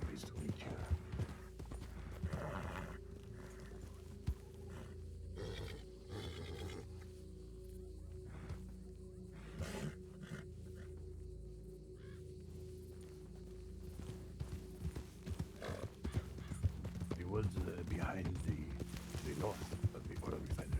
Pleased to meet you. The woods behind the north of the oil refinery.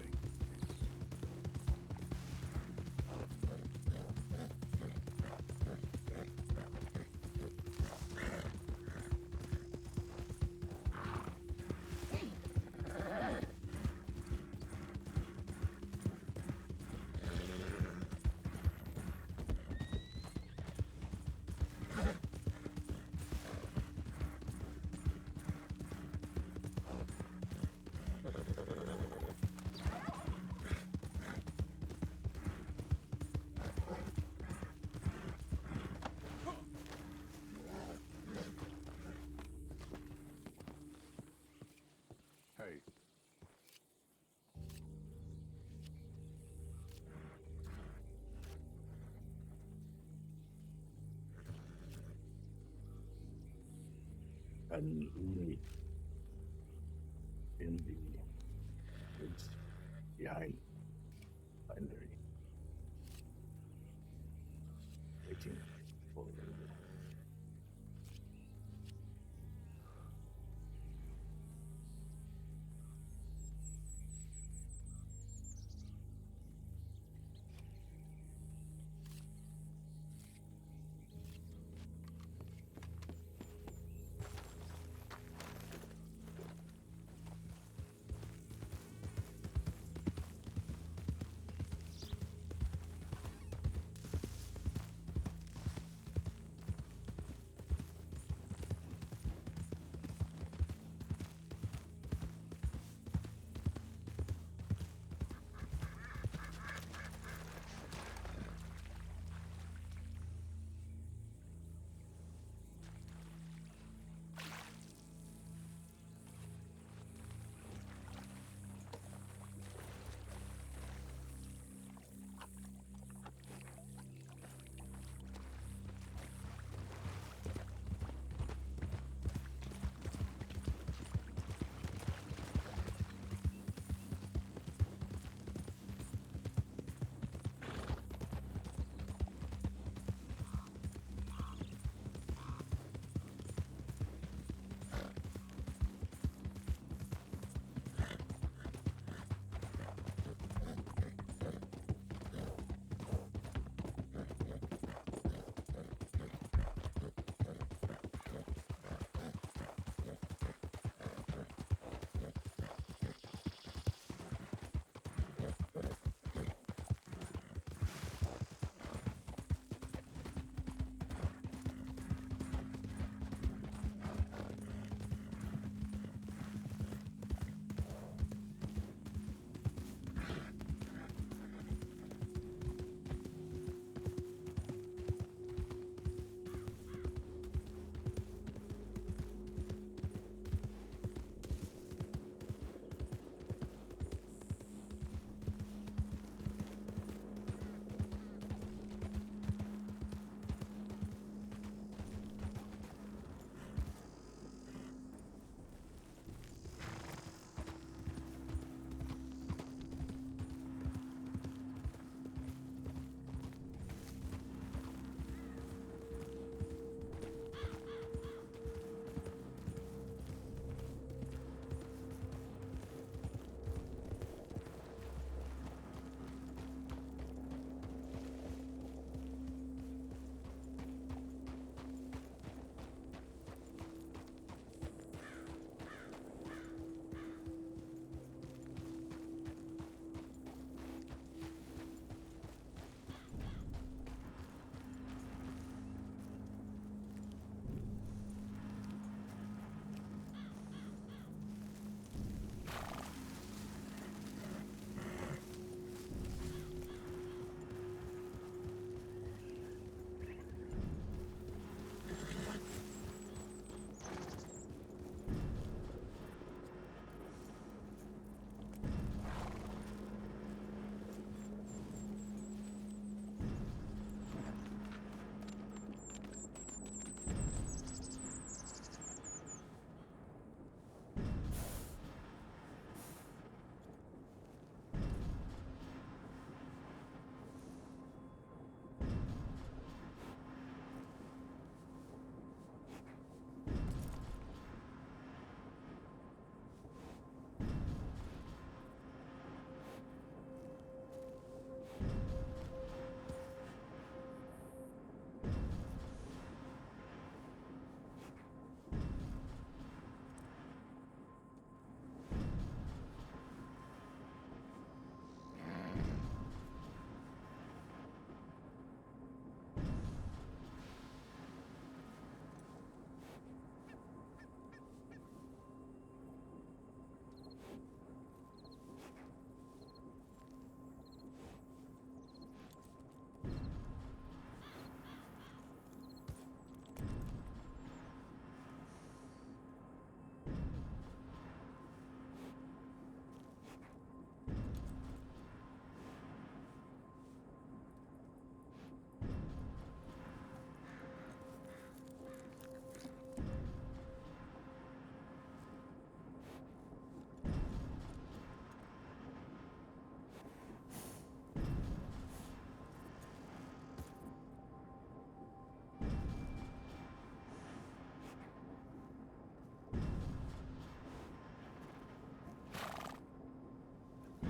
Hey. And only in the woods behind the refinery. Waiting for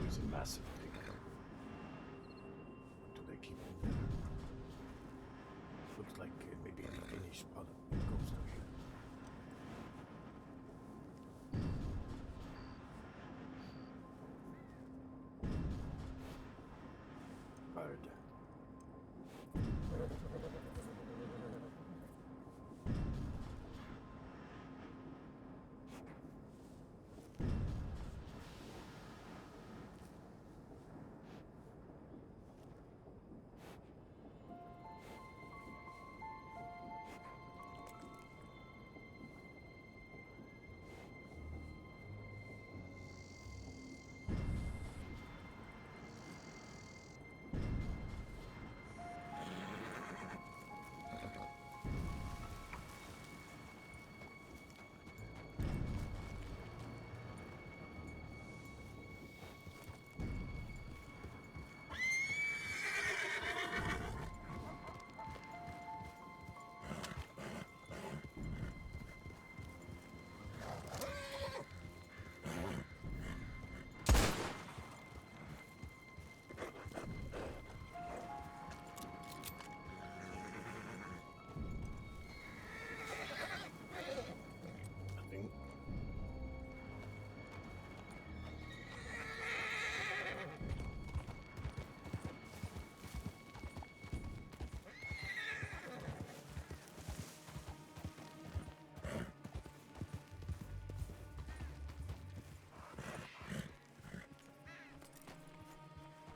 is a massive thing. Do they keep it there? Looks like maybe the finished product goes down here. Bird. Nothing.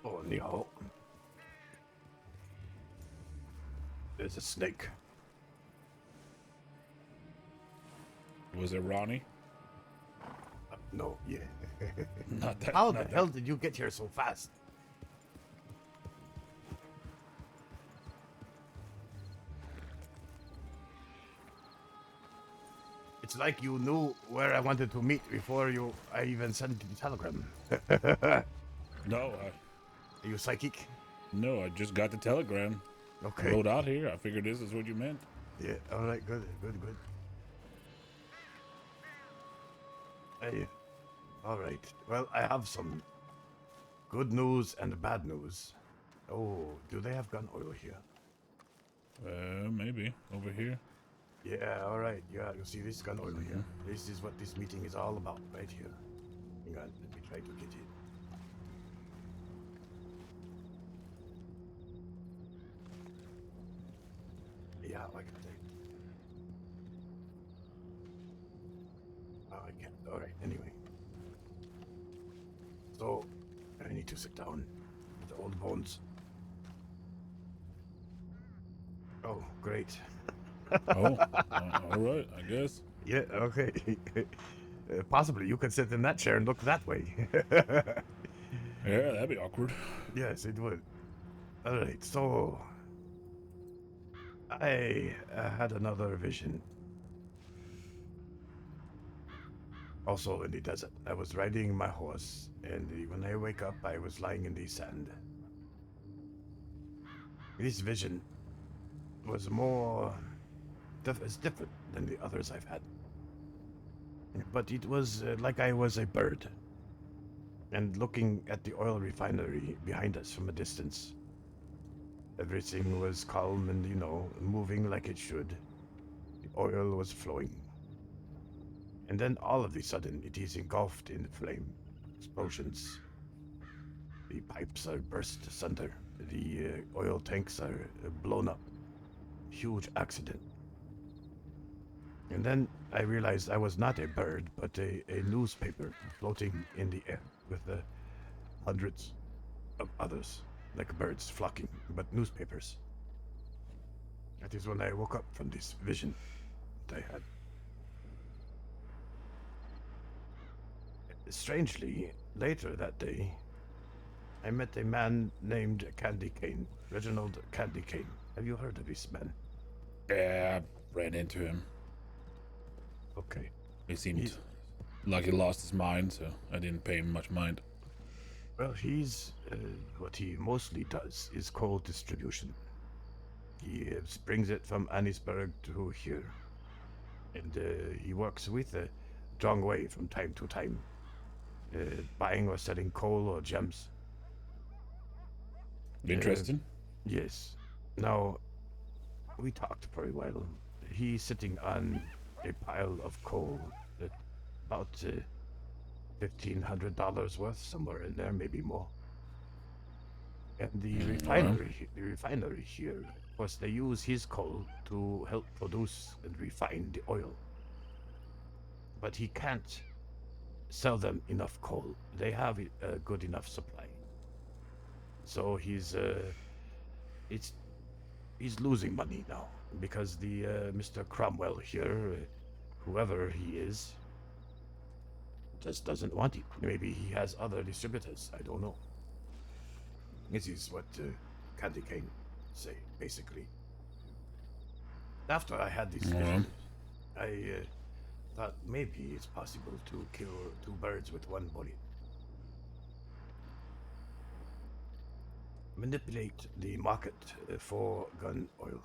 Oh, no. There's a snake. Was it Ronnie? No, yeah. Not that. How not the that. hell did you get here so fast? It's like you knew where I wanted to meet before I even sent the telegram. No, Are you psychic? no, I just got the telegram. I Okay. rode out here. I figured this is what you meant. Yeah, alright, good. Hey, alright. Well, I have some good news and bad news. Oh, do they have gun oil here? Maybe over here. Yeah, alright. Yeah, you see this gun oil here. This is what this meeting is all about, right here. Hang on, let me try to get it. Yeah, I can take. Oh, I can't. Alright, anyway. So, I need to sit down with the old bones. Oh, great. Oh, all right, I guess. Yeah, okay. Possibly you could sit in that chair and look that way. Yeah, that'd be awkward. Yes, it would. Alright, so. I had another vision. Also in the desert. I was riding my horse, and when I wake up, I was lying in the sand. This vision was more. It's different than the others I've had. But it was like I was a bird. And looking at the oil refinery behind us from a distance. Everything was calm and, moving like it should. The oil was flowing. And then all of a sudden, it is engulfed in flame. Explosions. The pipes are burst asunder. The oil tanks are blown up. Huge accident. And then I realized I was not a bird, but a newspaper floating in the air with hundreds of others, like birds flocking, but newspapers. That is when I woke up from this vision that I had. Strangely, later that day, I met a man named Candy Cane, Reginald Candy Cane. Have you heard of this man? Yeah, I ran into him. Okay. He seemed He's- like he lost his mind, so I didn't pay him much mind. Well, what he mostly does is coal distribution. He brings it from Annisburg to here. And he works with Zhong Wei from time to time. buying or selling coal or gems. Interesting. Yes. Now, we talked for a while. He's sitting on a pile of coal at about $1,500 worth, somewhere in there, maybe more. And the refinery here, of course, they use his coal to help produce and refine the oil. But he can't sell them enough coal. They have a good enough supply. So he's losing money now because the Mr. Cromwell here, whoever he is, just doesn't want it. Maybe he has other distributors. I don't know. This is what Candy Cane say, basically. After I had this vision, I thought maybe it's possible to kill two birds with one bullet. Manipulate the market for gun oil.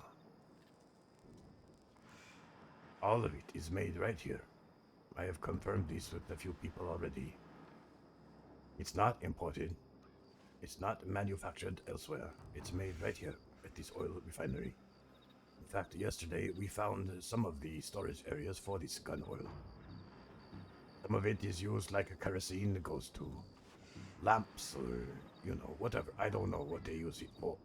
All of it is made right here. I have confirmed this with a few people already. It's not imported. It's not manufactured elsewhere. It's made right here at this oil refinery. In fact, yesterday we found some of the storage areas for this gun oil. Some of it is used like a kerosene that goes to lamps or, whatever. I don't know what they use it for.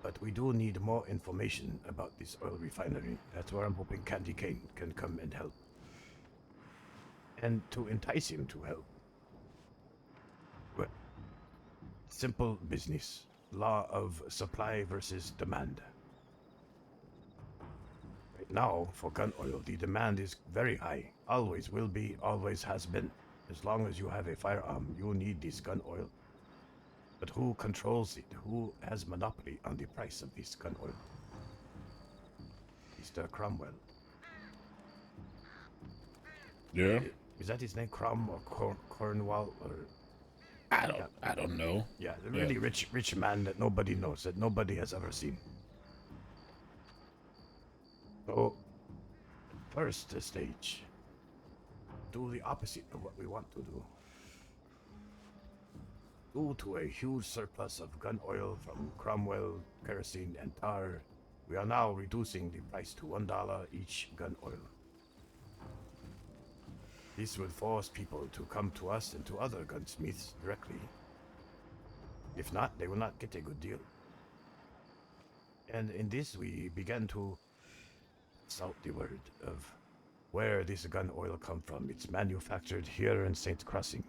But we do need more information about this oil refinery. That's where I'm hoping Candy Cane can come and help. And to entice him to help, well, simple business. Law of supply versus demand. Right now, for gun oil, the demand is very high. Always will be, always has been. As long as you have a firearm, you need this gun oil. But who controls it? Who has monopoly on the price of this gun oil? Mr. Cromwell. Yeah. Is that his name? Crom or Cornwall or? I don't know. Yeah, the really rich man that nobody knows, that nobody has ever seen. So, first stage, do the opposite of what we want to do. Due to a huge surplus of gun oil from Cromwell, kerosene, and tar, we are now reducing the price to $1 each gun oil. This will force people to come to us and to other gunsmiths directly. If not, they will not get a good deal. And in this, we began to salt the word of where this gun oil come from. It's manufactured here in St. Crossing,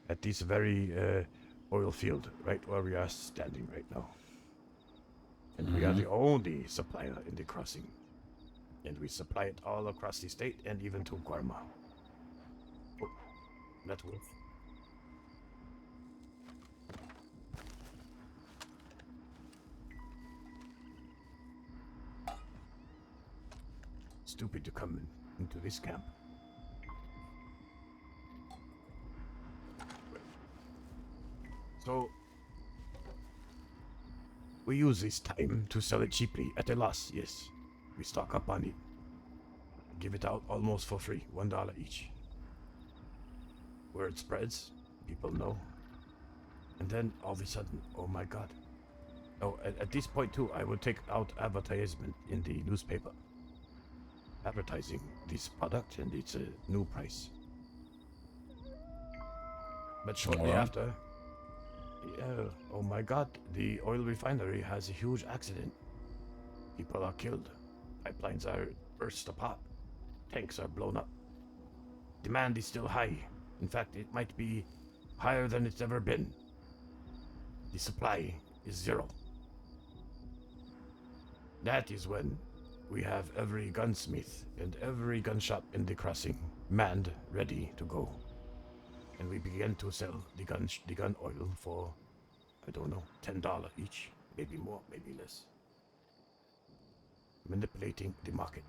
at this very oil field, right where we are standing right now. And we are the only supplier in the crossing. And we supply it all across the state and even to Guarma. Oh, that wolf. Stupid to come into this camp. So, we use this time to sell it cheaply at a loss, yes. We stock up on it. Give it out almost for free, $1 each. Word spreads, people know. And then all of a sudden, oh my god. Oh, at this point too, I would take out advertisement in the newspaper. Advertising this product and its a new price. But shortly after, oh my god, the oil refinery has a huge accident. People are killed. Pipelines are burst apart. Tanks are blown up. Demand is still high. In fact, it might be higher than it's ever been. The supply is zero. That is when we have every gunsmith and every gun shop in the crossing manned, ready to go. And we begin to sell the gun oil for, I don't know, $10 each, maybe more, maybe less. Manipulating the market.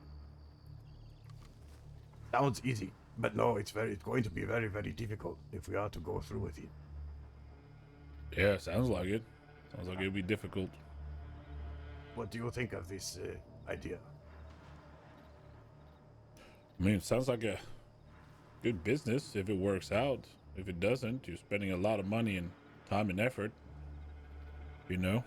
Sounds easy, but no, it's going to be very, very difficult if we are to go through with it. Yeah, sounds like it. Sounds like it'd be difficult. What do you think of this idea? I mean, it sounds like good business if it works out. If it doesn't, you're spending a lot of money and time and effort, you know.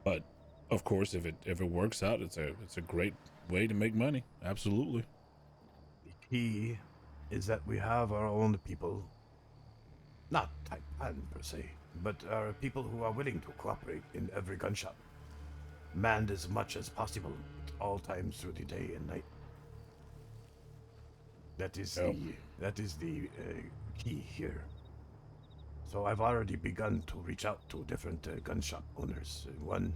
But of course, if it works out, it's a great way to make money. Absolutely. The key is that we have our own people, not Taipan per se, but are people who are willing to cooperate in every gun shop, manned as much as possible at all times through the day and night. That is Yep. the key here. So I've already begun to reach out to different gun shop owners. One,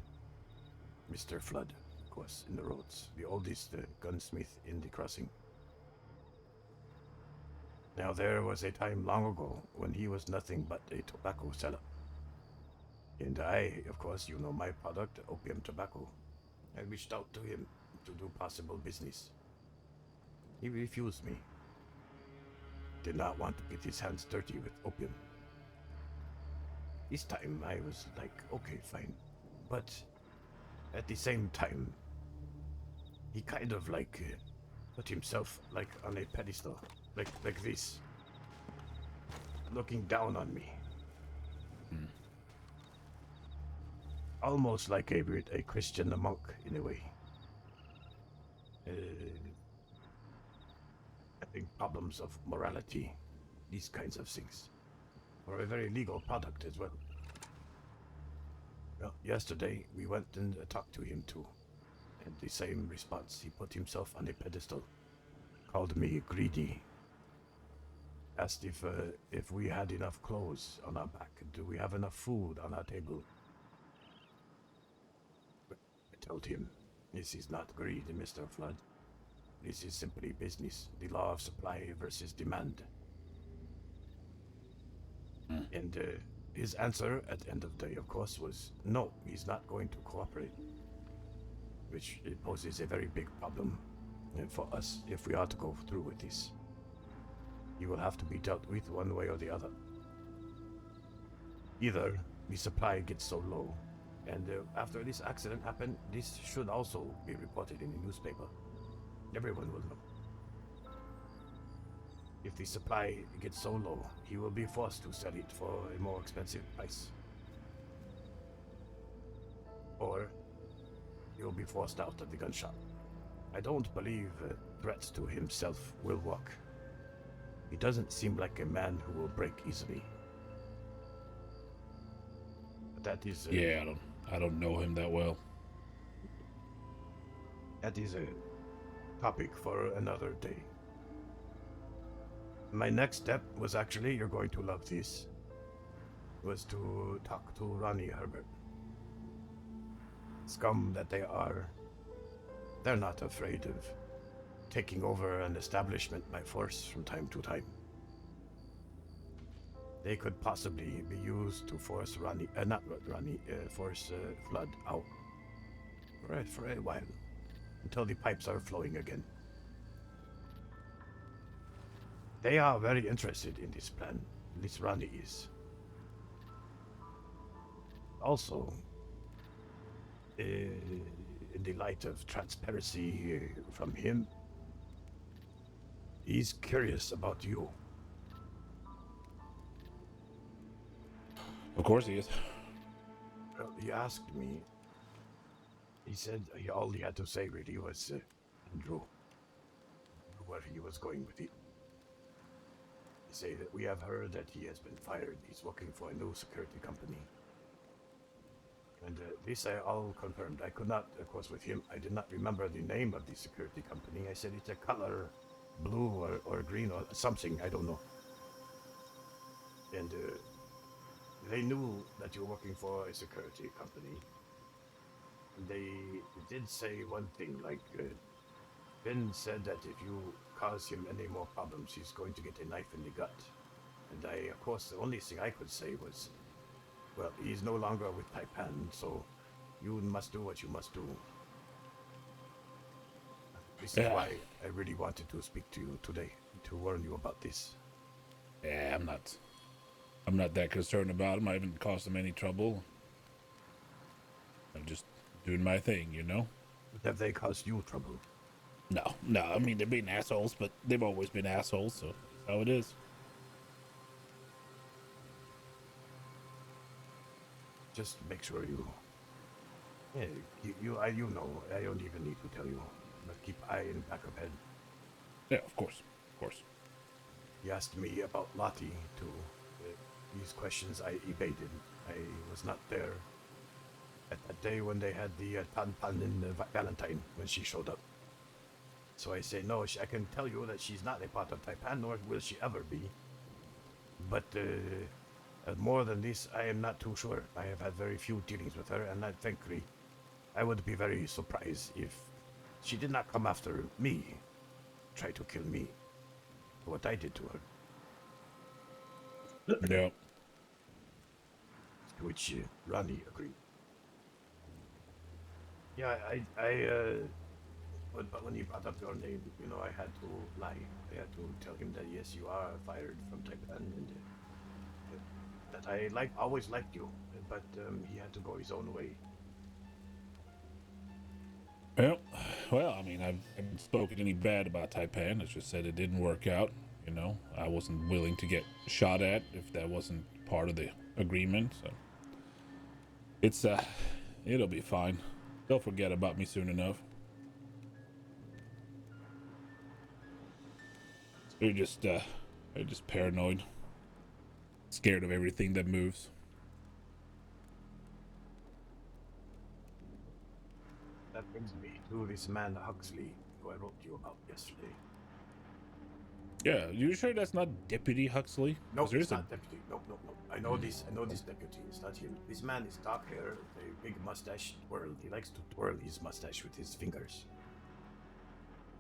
Mr. Flood, of course, in the roads, the oldest gunsmith in the crossing. Now there was a time long ago when he was nothing but a tobacco seller. And I, of course, you know my product, opium tobacco. I reached out to him to do possible business. He refused me. Did not want to get his hands dirty with opium. This time I was like, okay, fine. But at the same time, he kind of like put himself like on a pedestal, like this, looking down on me. Almost like a Christian monk in a way. Having problems of morality, these kinds of things. For a very legal product as well. Well, yesterday we went and talked to him too. And the same response. He put himself on a pedestal. Called me greedy. Asked if we had enough clothes on our back. Do we have enough food on our table? But I told him, this is not greed, Mr. Flood. This is simply business. The law of supply versus demand. And his answer at the end of the day, of course, was no, he's not going to cooperate. Which it poses a very big problem for us if we are to go through with this. He will have to be dealt with one way or the other. Either the supply gets so low, and after this accident happened, this should also be reported in the newspaper. Everyone will know. If the supply gets so low, he will be forced to sell it for a more expensive price. Or he'll be forced out of the gun shop. I don't believe threats to himself will work. He doesn't seem like a man who will break easily. But that is... Yeah, I don't know him that well. That is a topic for another day. My next step was actually, you're going to love this, was to talk to Ronnie Herbert. Scum that they are, they're not afraid of taking over an establishment by force from time to time. They could possibly be used to force force Flood out for a while, until the pipes are flowing again. They are very interested in this plan, at least Ronnie is. Also, in the light of transparency from him, he's curious about you. Of course he is. Well, he asked me. He said all he had to say really was Andrew, where he was going with it. He said that we have heard that he has been fired. He's working for a new security company. And this I all confirmed. I could not, of course, with him, I did not remember the name of the security company. I said it's a color, blue or green or something, I don't know. And they knew that you were working for a security company. They did say one thing, like Ben said that if you cause him any more problems, he's going to get a knife in the gut. And I, of course, the only thing I could say was, well, he's no longer with Taipan, so you must do what you must do. This is why I really wanted to speak to you today, to warn you about this. Yeah, I'm not that concerned about him. I haven't caused him any trouble. I'm just doing my thing, you know? But have they caused you trouble? No. I mean, they're being assholes, but they've always been assholes, so that's how it is. Just make sure you. Yeah, you know. I don't even need to tell you. But keep eye in back of head. Yeah, of course. Of course. He asked me about Lottie too. These questions I evaded. I was not there at that day when they had the Tan Pan and Valentine when she showed up. So I say no. I can tell you that she's not a part of Taipan, nor will she ever be. But more than this, I am not too sure. I have had very few dealings with her, and frankly, I would be very surprised if she did not come after me, try to kill me, for what I did to her. Yeah. To which Ronnie agreed. Yeah, but when he brought up your name, you know, I had to lie. I had to tell him that yes, you are fired from Taipan, and that I always liked you, but he had to go his own way. Well, I mean, I haven't spoken any bad about Taipan. I just said it didn't work out. You know, I wasn't willing to get shot at if that wasn't part of the agreement. So it's it'll be fine. They'll forget about me soon enough. They're just paranoid, scared of everything that moves. That brings me to this man Huxley, who I wrote you about yesterday. Yeah, you sure that's not Deputy Huxley? No, 'Cause it's not deputy. No. I know this. I know this deputy. It's not him. This man is dark hair, a big mustache twirl. He likes to twirl his mustache with his fingers.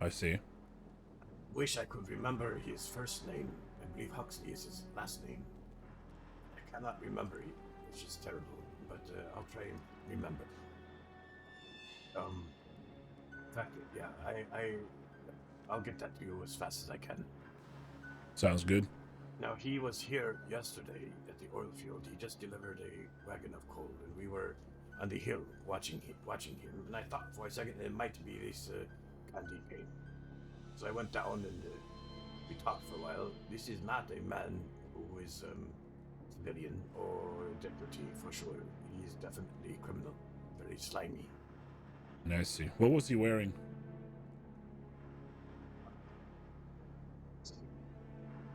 I see. Wish I could remember his first name. I believe Huxley is his last name. I cannot remember it, which is terrible, but I'll try and remember. In fact, yeah, I'll get that to you as fast as I can. Sounds good. Now, he was here yesterday at the oil field. He just delivered a wagon of coal, and we were on the hill watching him. And I thought for a second it might be this candy cane. So I went down and we talked for a while. This is not a man who is civilian or deputy for sure. He is definitely a criminal, very slimy. I see. What was he wearing?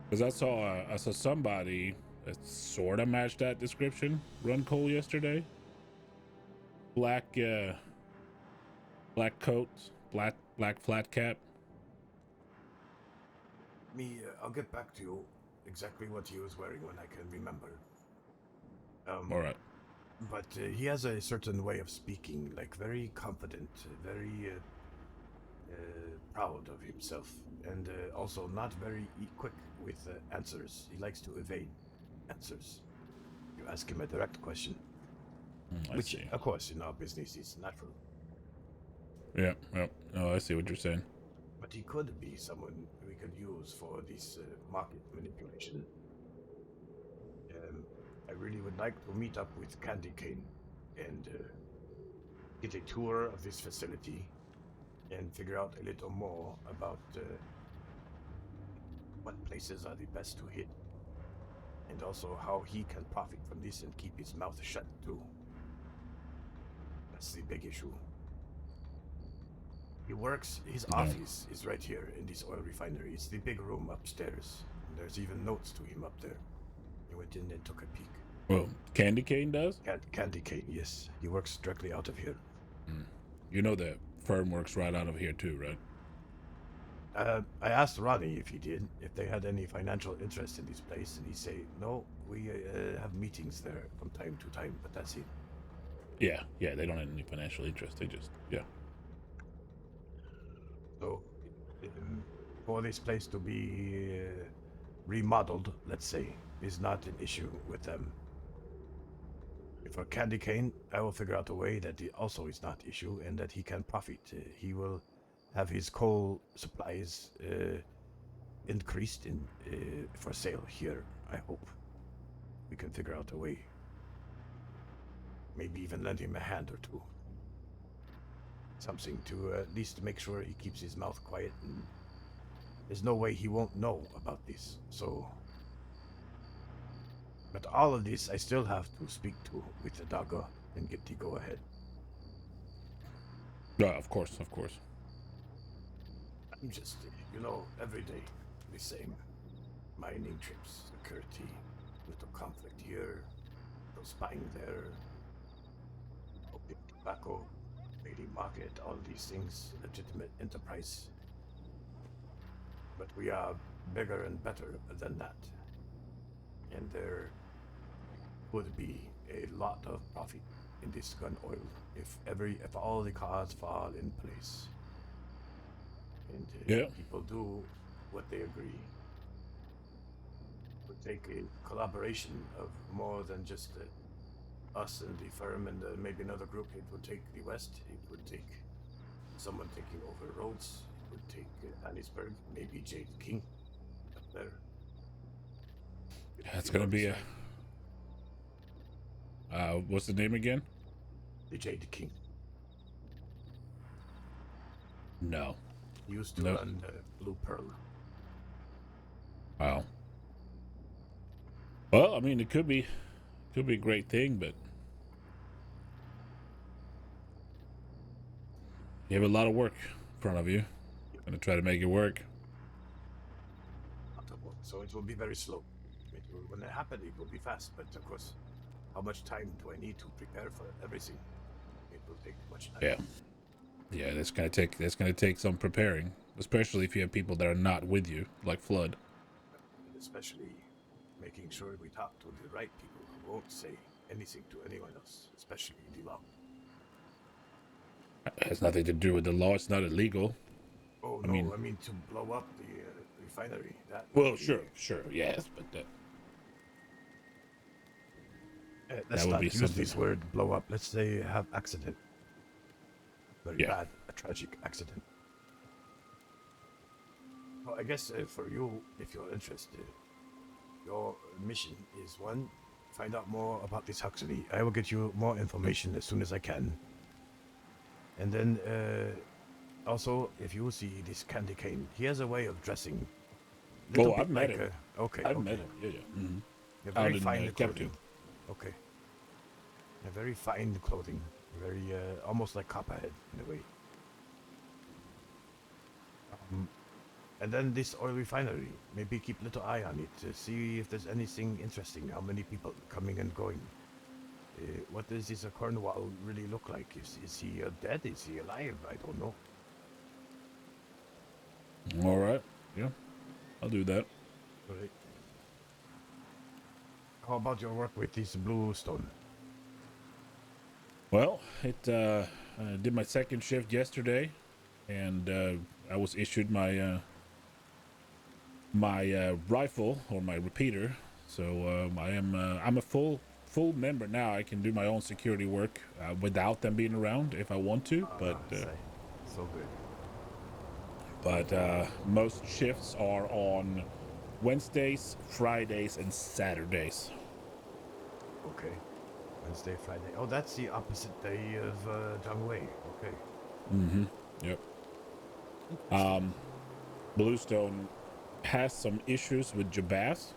Because I saw somebody that sort of matched that description run coal yesterday. Black coat, black flat cap. I'll get back to you exactly what he was wearing when I can remember. All right. But he has a certain way of speaking, like very confident, very proud of himself, and also not very quick with answers. He likes to evade answers. You ask him a direct question, I which, see. of course, in our business is natural. Yeah. Oh, I see what you're saying. But he could be someone we could use for this market manipulation. I really would like to meet up with Candy Cane and get a tour of this facility and figure out a little more about what places are the best to hit, and also how he can profit from this and keep his mouth shut too. That's the big issue. He works, his office is right here in this oil refinery. It's the big room upstairs. There's even notes to him up there. He went in and took a peek. Well, Candy Cane does? Candy Cane, yes. He works directly out of here. You know the firm works right out of here too, right? I asked Ronnie if he did, if they had any financial interest in this place, and he say, no, we have meetings there from time to time, but that's it. Yeah, they don't have any financial interest. They just, yeah. So, for this place to be remodeled, let's say, is not an issue with them. For Candy Cane, I will figure out a way that it also is not issue and that he can profit. He will have his coal supplies increased for sale here, I hope. We can figure out a way. Maybe even lend him a hand or two. something to at least make sure he keeps his mouth quiet. And there's no way he won't know about this. So, but all of this I still have to speak to with the doggo and get the go ahead. Yeah, of course, of course. I'm just, every day the same. Mining trips, security, little conflict here, little spying there, opium tobacco, lady market, all these things, legitimate enterprise. But we are bigger and better than that. And there would be a lot of profit in this gun oil if all the cards fall in place. And Yeah. people do what they agree. It would take a collaboration of more than just us and the firm and maybe another group. It would take the West. It would take someone taking over Rhodes. It would take Annisburg, maybe Jade King up there. That's gonna be a. What's the name again? The Jade King. No. He used to No. run Blue Pearl. Wow. Well, I mean, it could be a great thing, but you have a lot of work in front of you. Gonna try to make it work. So it will be very slow. When it happens, it will be fast. But of course, how much time do I need to prepare for everything? It will take much time. Yeah. Yeah, that's gonna take some preparing, especially if you have people that are not with you, like Flood. And especially making sure we talk to the right people who won't say anything to anyone else, especially the law. It has nothing to do with the law. It's not illegal. Oh I no, mean- I mean to blow up the refinery. That Well, would be- sure, yes, but let's that would not be use something. this word blow up. Let's say have accident. Very Yeah. bad, a tragic accident. Well, I guess for you, if you're interested, your mission is one, find out more about this Huxley. I will get you more information as soon as I can. And then, also, if you see this candy cane, he has a way of dressing. Little Oh, bit I've met like him. okay, I've okay. met him. Yeah, yeah. Mm-hmm. They're Out very in, fine Captain. clothing. Okay. They're very fine clothing. Very, almost like Copperhead in a way. And then this oil refinery. Maybe keep a little eye on it to see if there's anything interesting. How many people coming and going? What does this Cornwall really look like? Is he dead? Is he alive? I don't know. All right. Yeah, I'll do that. Right. How about your work with this bluestone? Well, I did my second shift yesterday, and I was issued my rifle or my repeater. So I'm a full member now. I can do my own security work without them being around if I want to. But so good. most shifts are on Wednesdays, Fridays, and Saturdays. Okay. Wednesday, Friday. Oh, that's the opposite day of Zhangwei. Okay. Mm-hmm. Yep. Bluestone has some issues with Jabaz,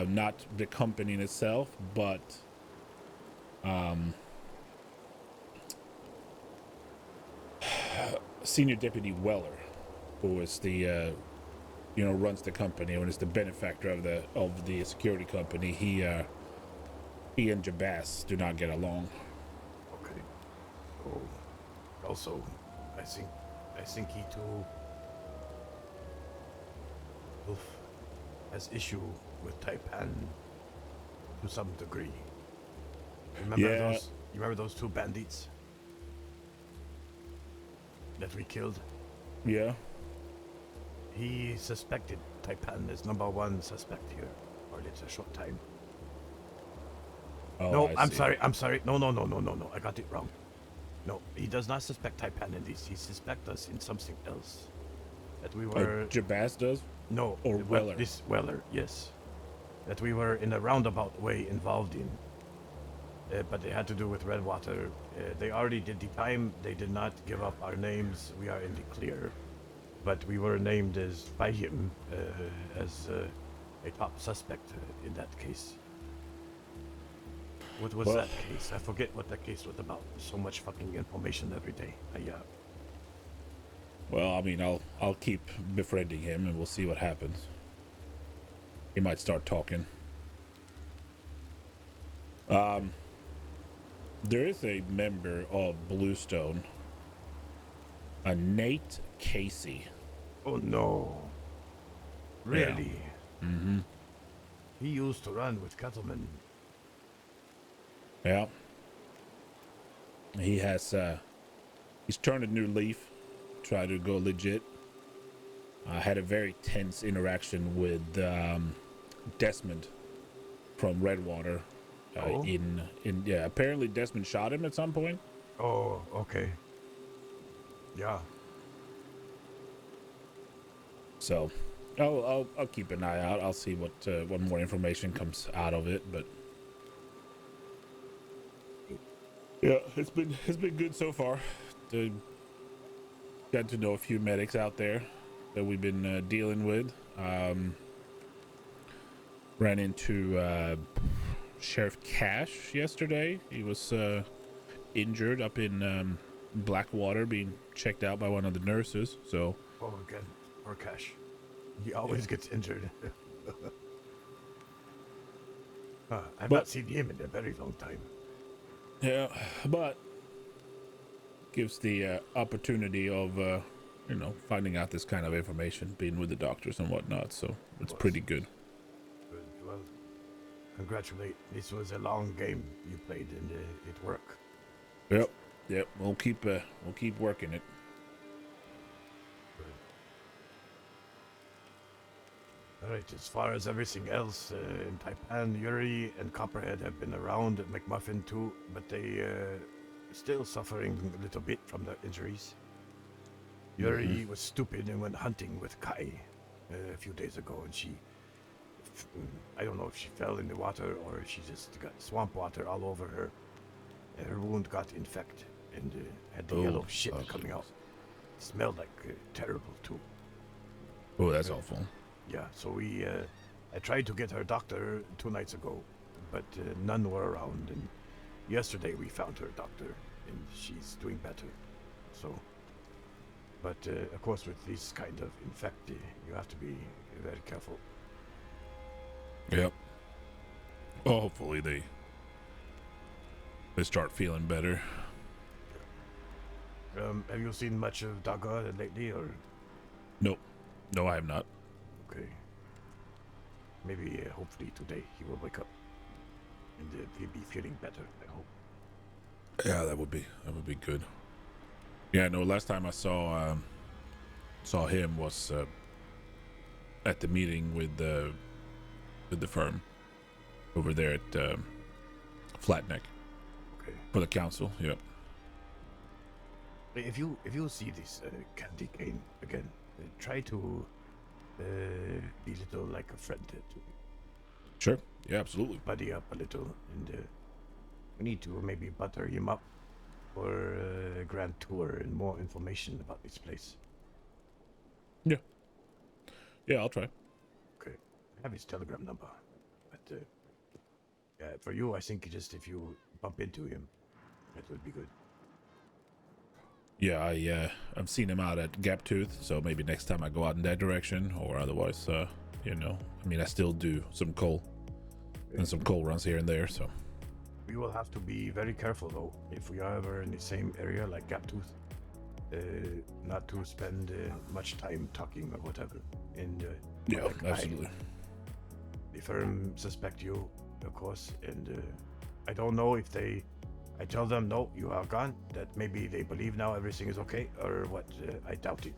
not the company in itself, but Senior Deputy Weller, who is the runs the company and is the benefactor of the security company. He and Jabaz do not get along. Okay. Oh. Also, I think he too has issue with Taipan to some degree. Remember Yeah. those? You remember those two bandits that we killed? Yeah. He suspected Taipan as number one suspect here, or it's a short time. Oh, No, I I'm see. sorry. No. I got it wrong. No, he does not suspect Taipan in this. He suspects us in something else. That we were... Jabaz does? No. Or Weller? This Weller, yes. That we were in a roundabout way involved in. but it had to do with Redwater. They already did the time. They did not give up our names. We are in the clear. But we were named as by him as a top suspect in that case. What was Well- that case? I forget what that case was about. So much fucking information every day. Well, I mean, I'll keep befriending him, and we'll see what happens. He might start talking. There is a member of Bluestone, a Nate Casey. Oh no. Really? Mm-hmm. He used to run with Kettleman. Yeah. He has, he's turned a new leaf, tried to go legit. I had a very tense interaction with Desmond from Redwater. Oh? Yeah, apparently Desmond shot him at some point. Oh, okay. Yeah. So, I'll keep an eye out. I'll see what more information comes out of it. But yeah, it's been good so far. Got to know a few medics out there that we've been dealing with. Ran into Sheriff Cash yesterday. He was injured up in Blackwater, being checked out by one of the nurses. So. Oh, again, poor Cash. He always gets injured. I've not seen him in a very long time. Yeah, but gives the opportunity of, finding out this kind of information, being with the doctors and whatnot. So it's pretty good. Good. Well, congratulate. This was a long game you played, and it worked. Yep. We'll keep working it. All right, as far as everything else, in Taipan, Yuri and Copperhead have been around, McMuffin too, but they still suffering a little bit from their injuries. Yuri was stupid and went hunting with Kai a few days ago, and I don't know if she fell in the water or she just got swamp water all over her. Her wound got infected and had the yellow shit coming out. It smelled like terrible too. Oh, that's awful. Yeah, so I tried to get her doctor 2 nights ago, but none were around. And yesterday we found her doctor, and she's doing better. So, but of course, with this kind of infect, you have to be very careful. Yep. Well, hopefully they start feeling better. Have you seen much of Daga lately, or? Nope. No, I have not. Okay. Maybe, hopefully today he will wake up and he'll be feeling better, I hope. Yeah, that would be good. Yeah, no, last time I saw him was at the meeting with the firm over there at Flatneck. Okay. For the council, yep. If you see this candy cane again, try to be little like a friend to me. Sure. Yeah, absolutely. Buddy up a little, and we need to maybe butter him up for a grand tour and more information about this place. Yeah. Yeah, I'll try. Okay. I have his telegram number, but yeah, for you, I think just if you bump into him, that would be good. Yeah, I've seen him out at Gaptooth, so maybe next time I go out in that direction, or otherwise, I still do some coal and some coal runs here and there, so. We will have to be very careful though, if we are ever in the same area like Gaptooth, not to spend much time talking or whatever. And Yeah, absolutely. The firm suspect you, of course, and I don't know if I tell them, no, you are gone, that maybe they believe now everything is okay, or what, I doubt it.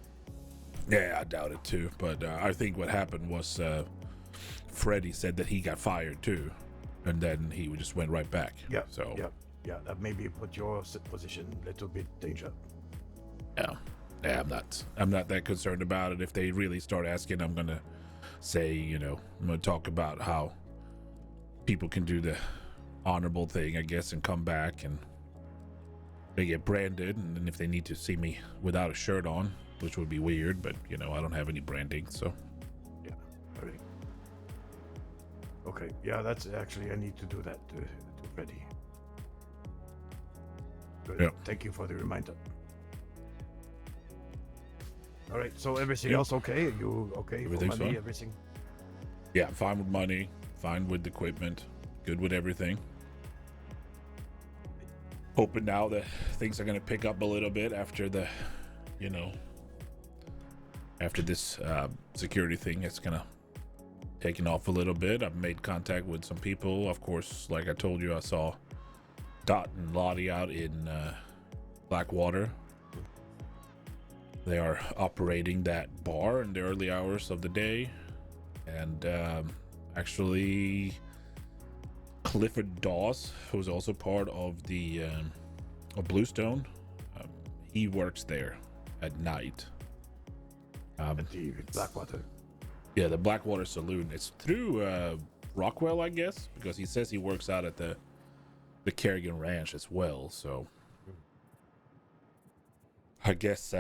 Yeah, I doubt it too, but I think what happened was Freddie said that he got fired too, and then he just went right back. Yeah, So, yeah, that maybe put your position a little bit danger. yeah, I'm not that concerned about it. If they really start asking, I'm going to say, I'm going to talk about how people can do the honorable thing, I guess, and come back and they get branded. And then if they need to see me without a shirt on, which would be weird, but you know, I don't have any branding, so. Yeah. All right. Okay. Yeah, that's actually I need to do that to Freddy. Good. Yeah. Thank you for the reminder. All right. So everything Yeah. else okay? You okay? Everything's for money, fine. everything. Yeah, I'm fine with money, fine with equipment, good with everything. Hoping now that things are going to pick up a little bit after the, you know, after this security thing is going to taken off a little bit. I've made contact with some people. Of course, like I told you, I saw Dot and Lottie out in Blackwater. They are operating that bar in the early hours of the day. And actually, Clifford Dawes, who's also part of the of Bluestone, he works there at night. At the Blackwater. Yeah, the Blackwater Saloon. It's through Rockwell, I guess, because he says he works out at the Kerrigan Ranch as well. So I guess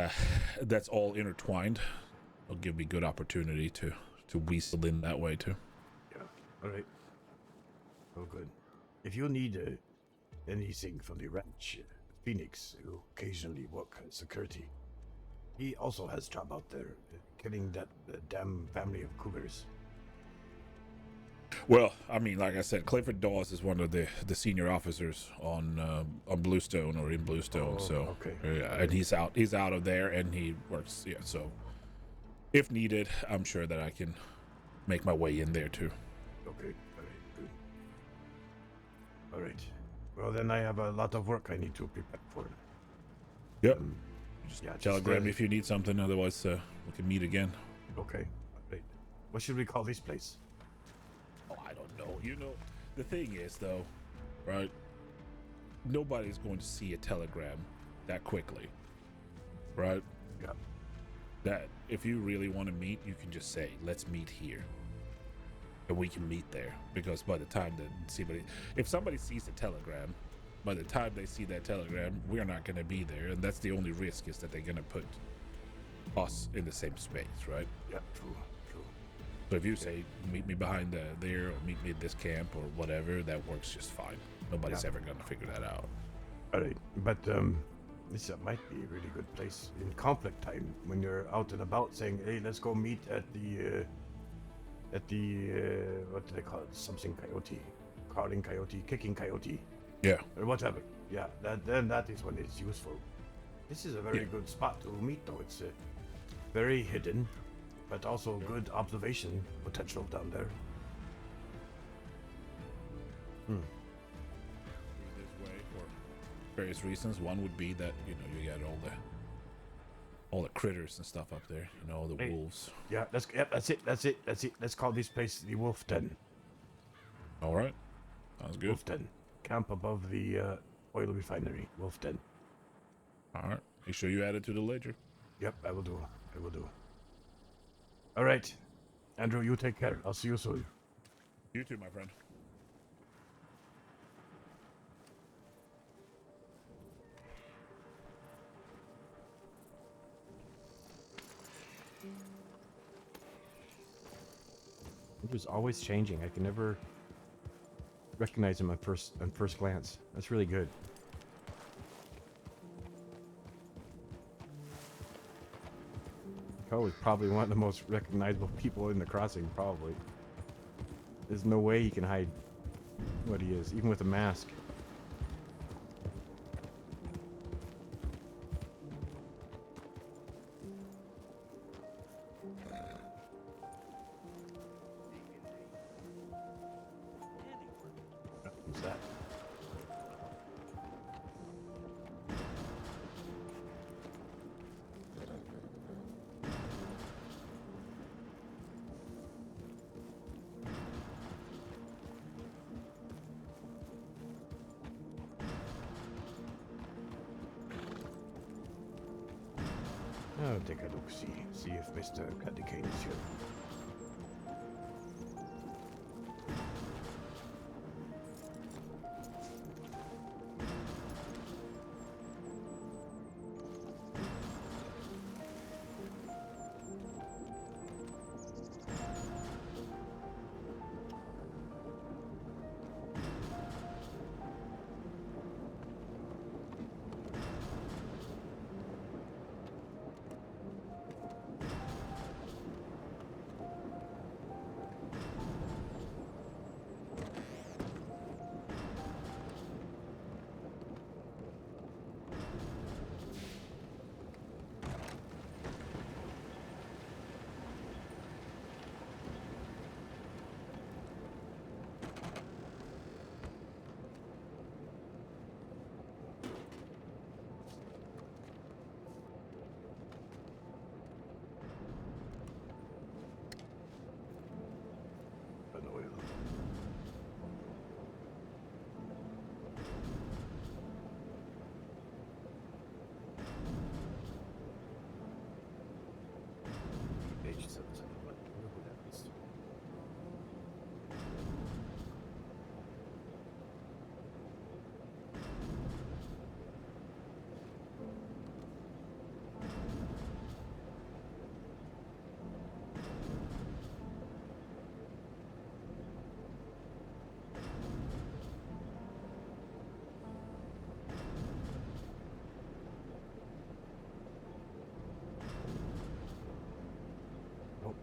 that's all intertwined. It'll give me good opportunity to weasel in that way too. Yeah. All right. Oh, good. If you need anything from the ranch, Phoenix, who occasionally work security, he also has job out there, killing that damn family of cougars. Well, I mean, like I said, Clifford Dawes is one of the senior officers on Bluestone or in Bluestone. Oh, so okay. And he's out of there, and he works. Yeah, so if needed, I'm sure that I can make my way in there too. Okay. All right. Good. All right. Well, then I have a lot of work I need to prepare for. Yep. Yeah. Telegram me if you need something. Otherwise, we can meet again. Okay. All right. What should we call this place? Oh, I don't know. You know, the thing is, though, right? Nobody's going to see a telegram that quickly, right? Yeah. That if you really want to meet, you can just say, "Let's meet here," and we can meet there. Because by the time that if somebody sees a telegram, by the time they see that telegram, we're not going to be there, and that's the only risk, is that they're going to put us in the same space, right? Yeah. True. So if you say, meet me behind there, or meet me at this camp, or whatever, that works just fine. Nobody's ever going to figure that out. All right, but this might be a really good place in conflict time when you're out and about saying, "Hey, let's go meet at the what do they call it? Something coyote, crawling coyote, kicking coyote, Yeah. or whatever." Yeah, that is when it's useful. This is a very good spot to meet, though. It's very hidden, but also good observation potential down there. This way for various reasons. One would be that, you know, you got all the critters and stuff up there, you know, the wolves. Yeah, that's it. Let's call this place the Wolf Den. All right. Sounds good. Wolf Den. Camp above the oil refinery. Wolf Den. All right. Make sure you add it to the ledger. Yep, I will do. All right. Andrew, you take care. I'll see you soon. You too, my friend. It was always changing. I can never recognize him on first glance. That's really good. Poe is probably one of the most recognizable people in the crossing, probably. There's no way he can hide what he is, even with a mask. Who's that? I'll take a look, see if Mr. Candy Cane is here.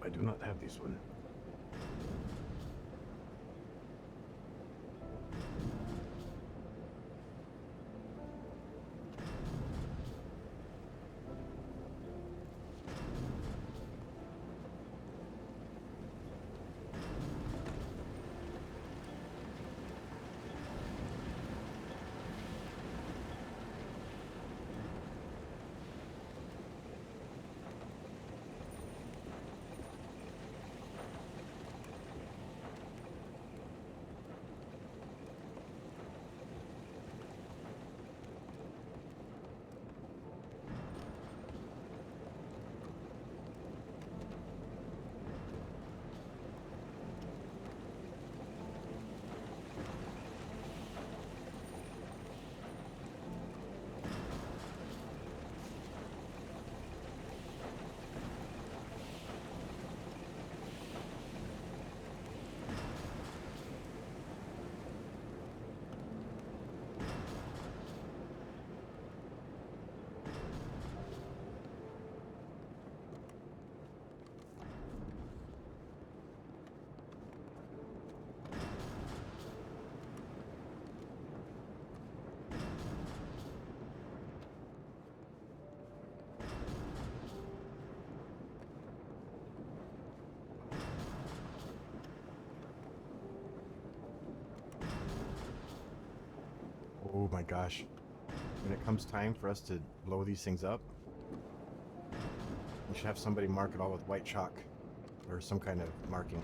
I do not have this one. Oh my gosh. When it comes time for us to blow these things up, we should have somebody mark it all with white chalk or some kind of marking.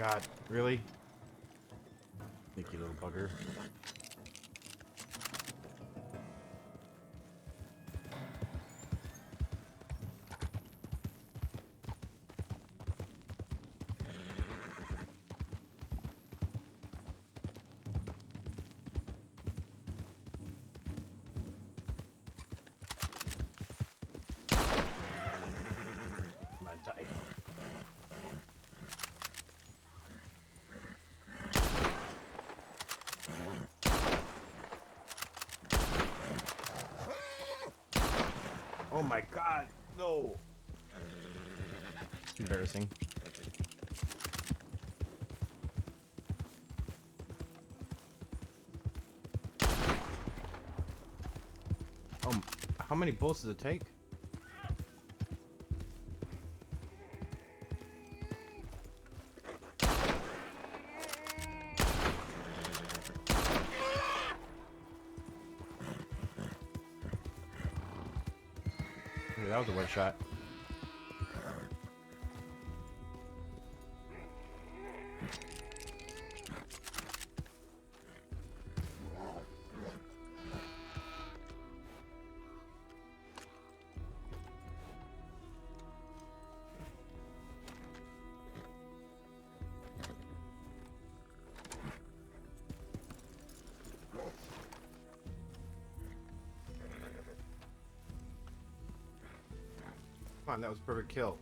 god, really? Sneaky little bugger. Come on, die. Oh my god, no! It's embarrassing. How many bullets does it take? Okay, that was a one shot. Come on, that was a perfect kill.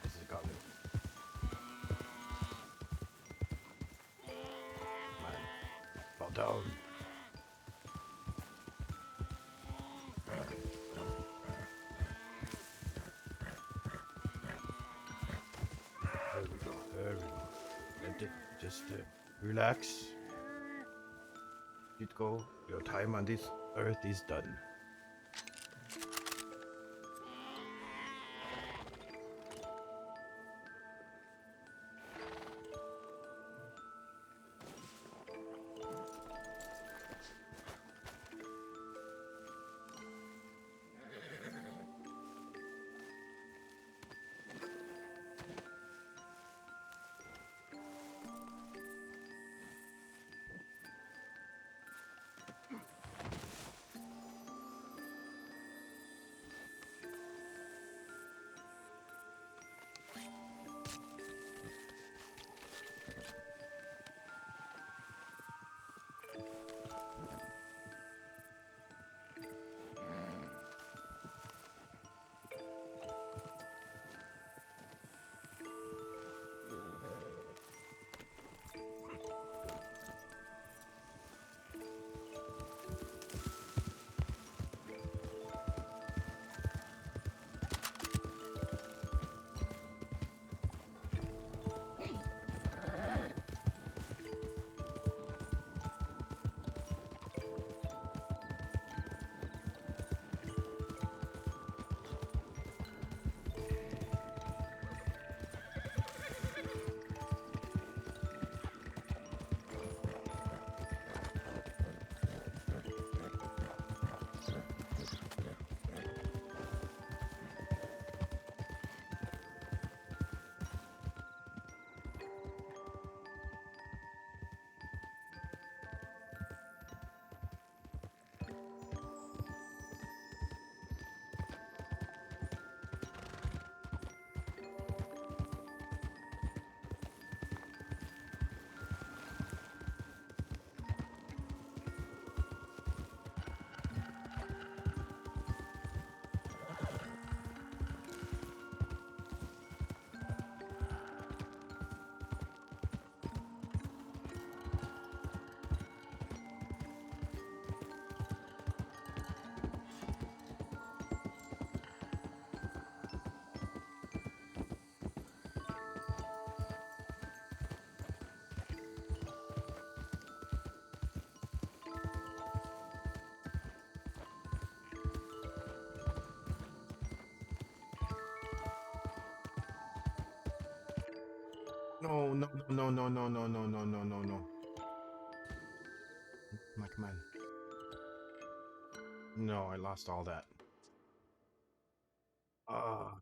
This is gone. Come on. Fall down. There we go. There we go. Let it just relax. Let go. Your time on this earth is done. No, no, no, no, no, no, no, no, no, no, no. Come on. No, I lost all that. Ah.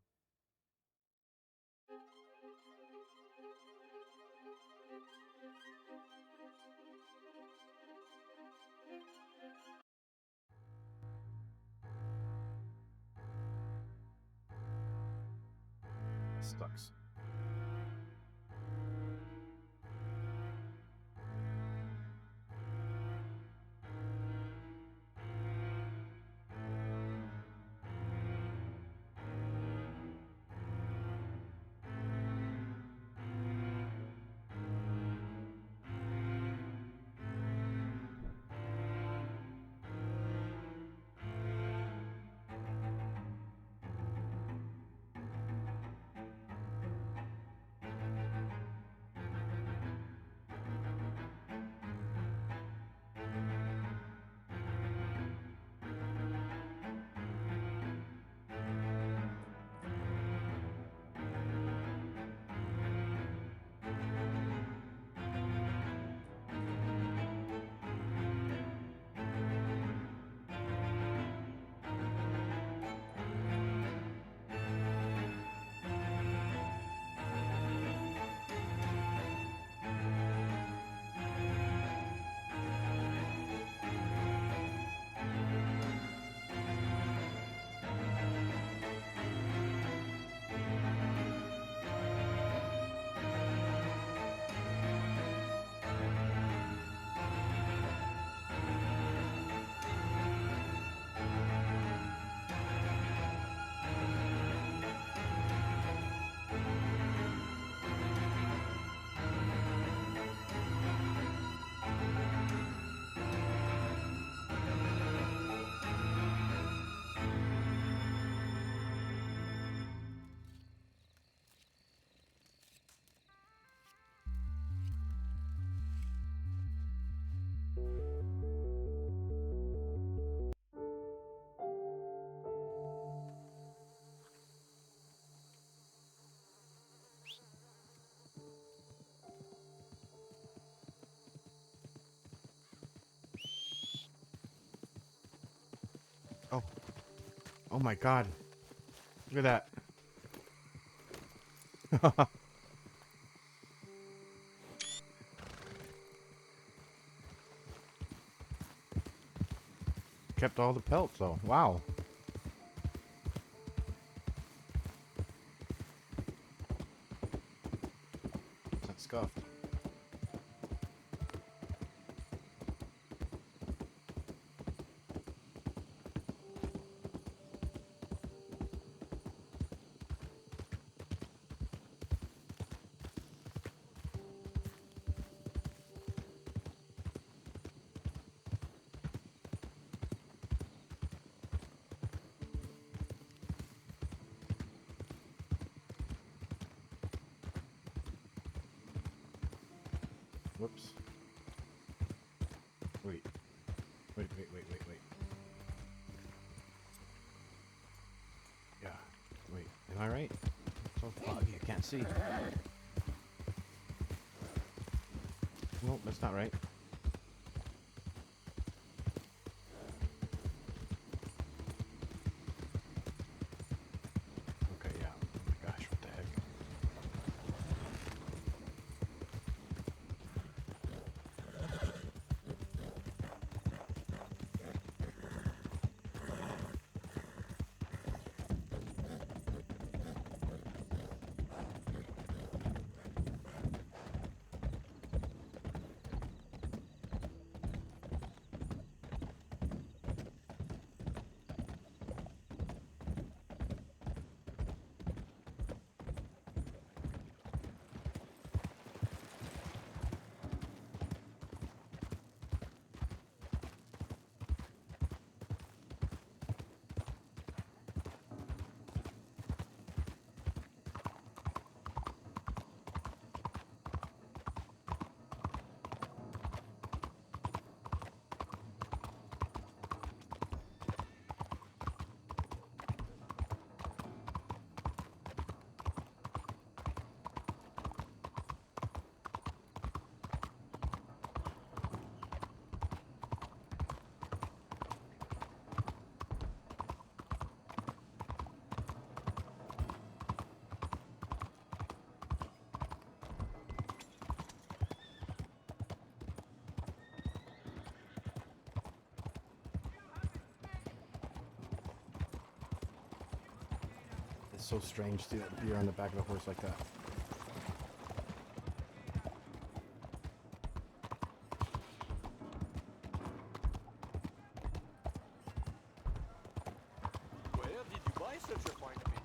Sucks. Oh. Oh my god. Look at that. Kept all the pelts though. Wow. That's scuffed. Whoops. Wait. Wait. Yeah. Wait. Am I right? It's so foggy. I can't see. Nope, that's not right. Okay, yeah. Oh my gosh, what the heck? It's so strange to be on the back of a horse like that. Where did you buy such a fine beast?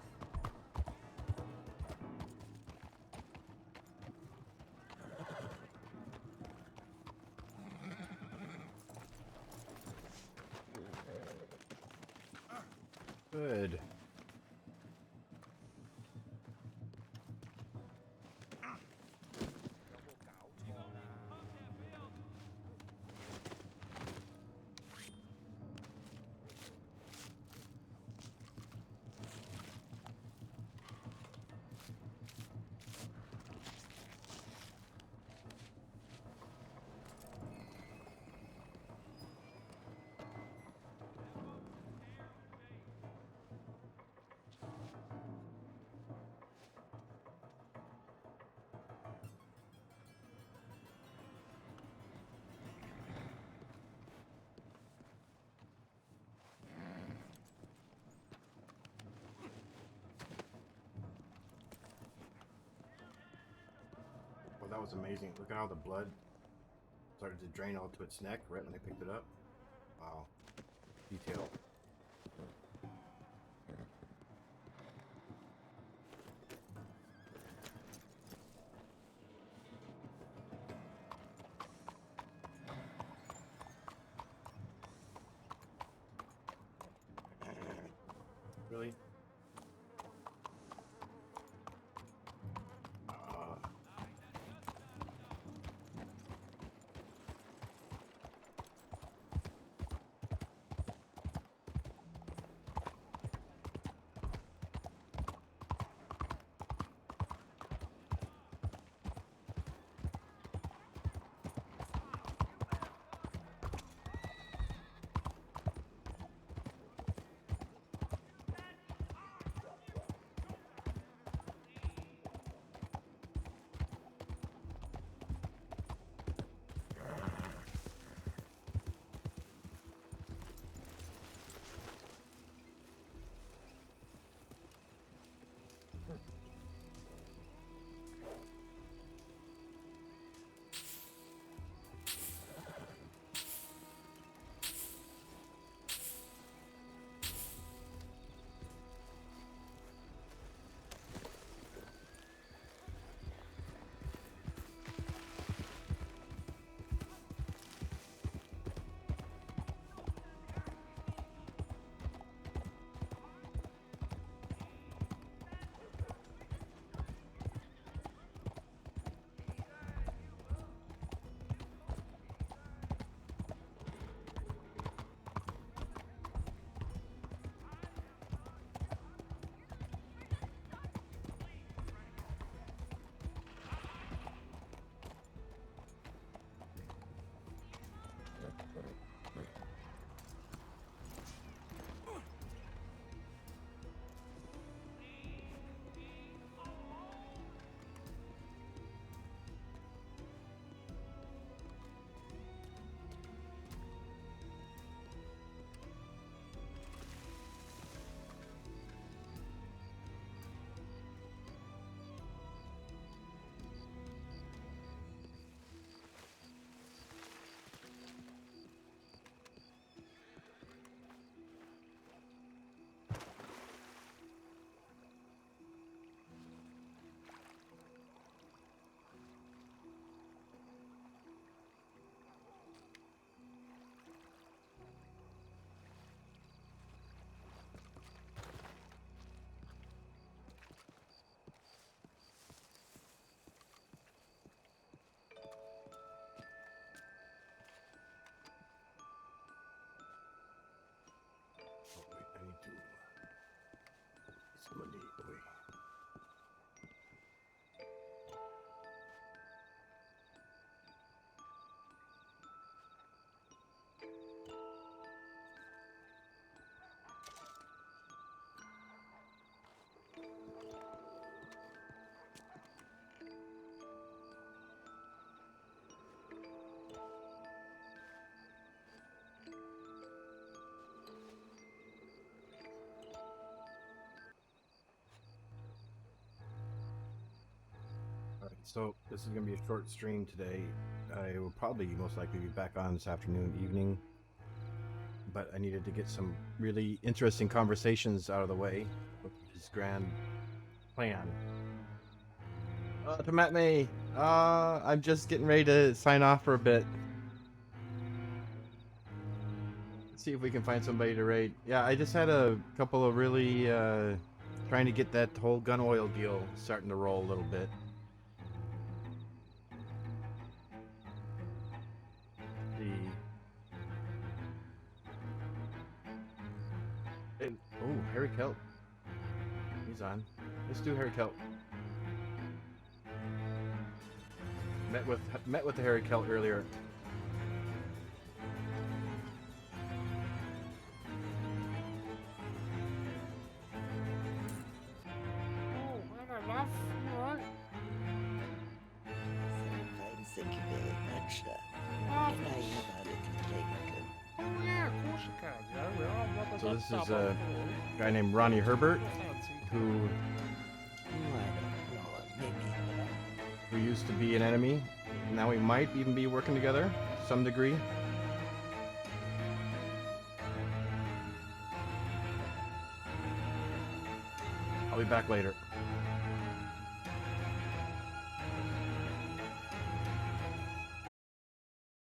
Good. Well, that was amazing. Look at how the blood started to drain all to its neck right when I picked it up. Wow. Detail. Really? So this is gonna be a short stream today. I will probably most likely be back on this afternoon, evening. But I needed to get some really interesting conversations out of the way with his grand plan. To Matt May, I'm just getting ready to sign off for a bit. See if we can find somebody to raid. Yeah, I just had a couple of really trying to get that whole gun oil deal starting to roll a little bit. Oh, Harry Kelp. He's on. Let's do Harry Kelp. Met with the Harry Kelp earlier. Oh, hello, love. You alright? Sometimes thank you very much. Ah, Can I have a little drink? oh, yeah, of course you can. Yeah, we are. So this is a guy named Ronnie Herbert, who Oh, I don't know. Maybe. who used to be an enemy. Now we might even be working together to some degree. I'll be back later.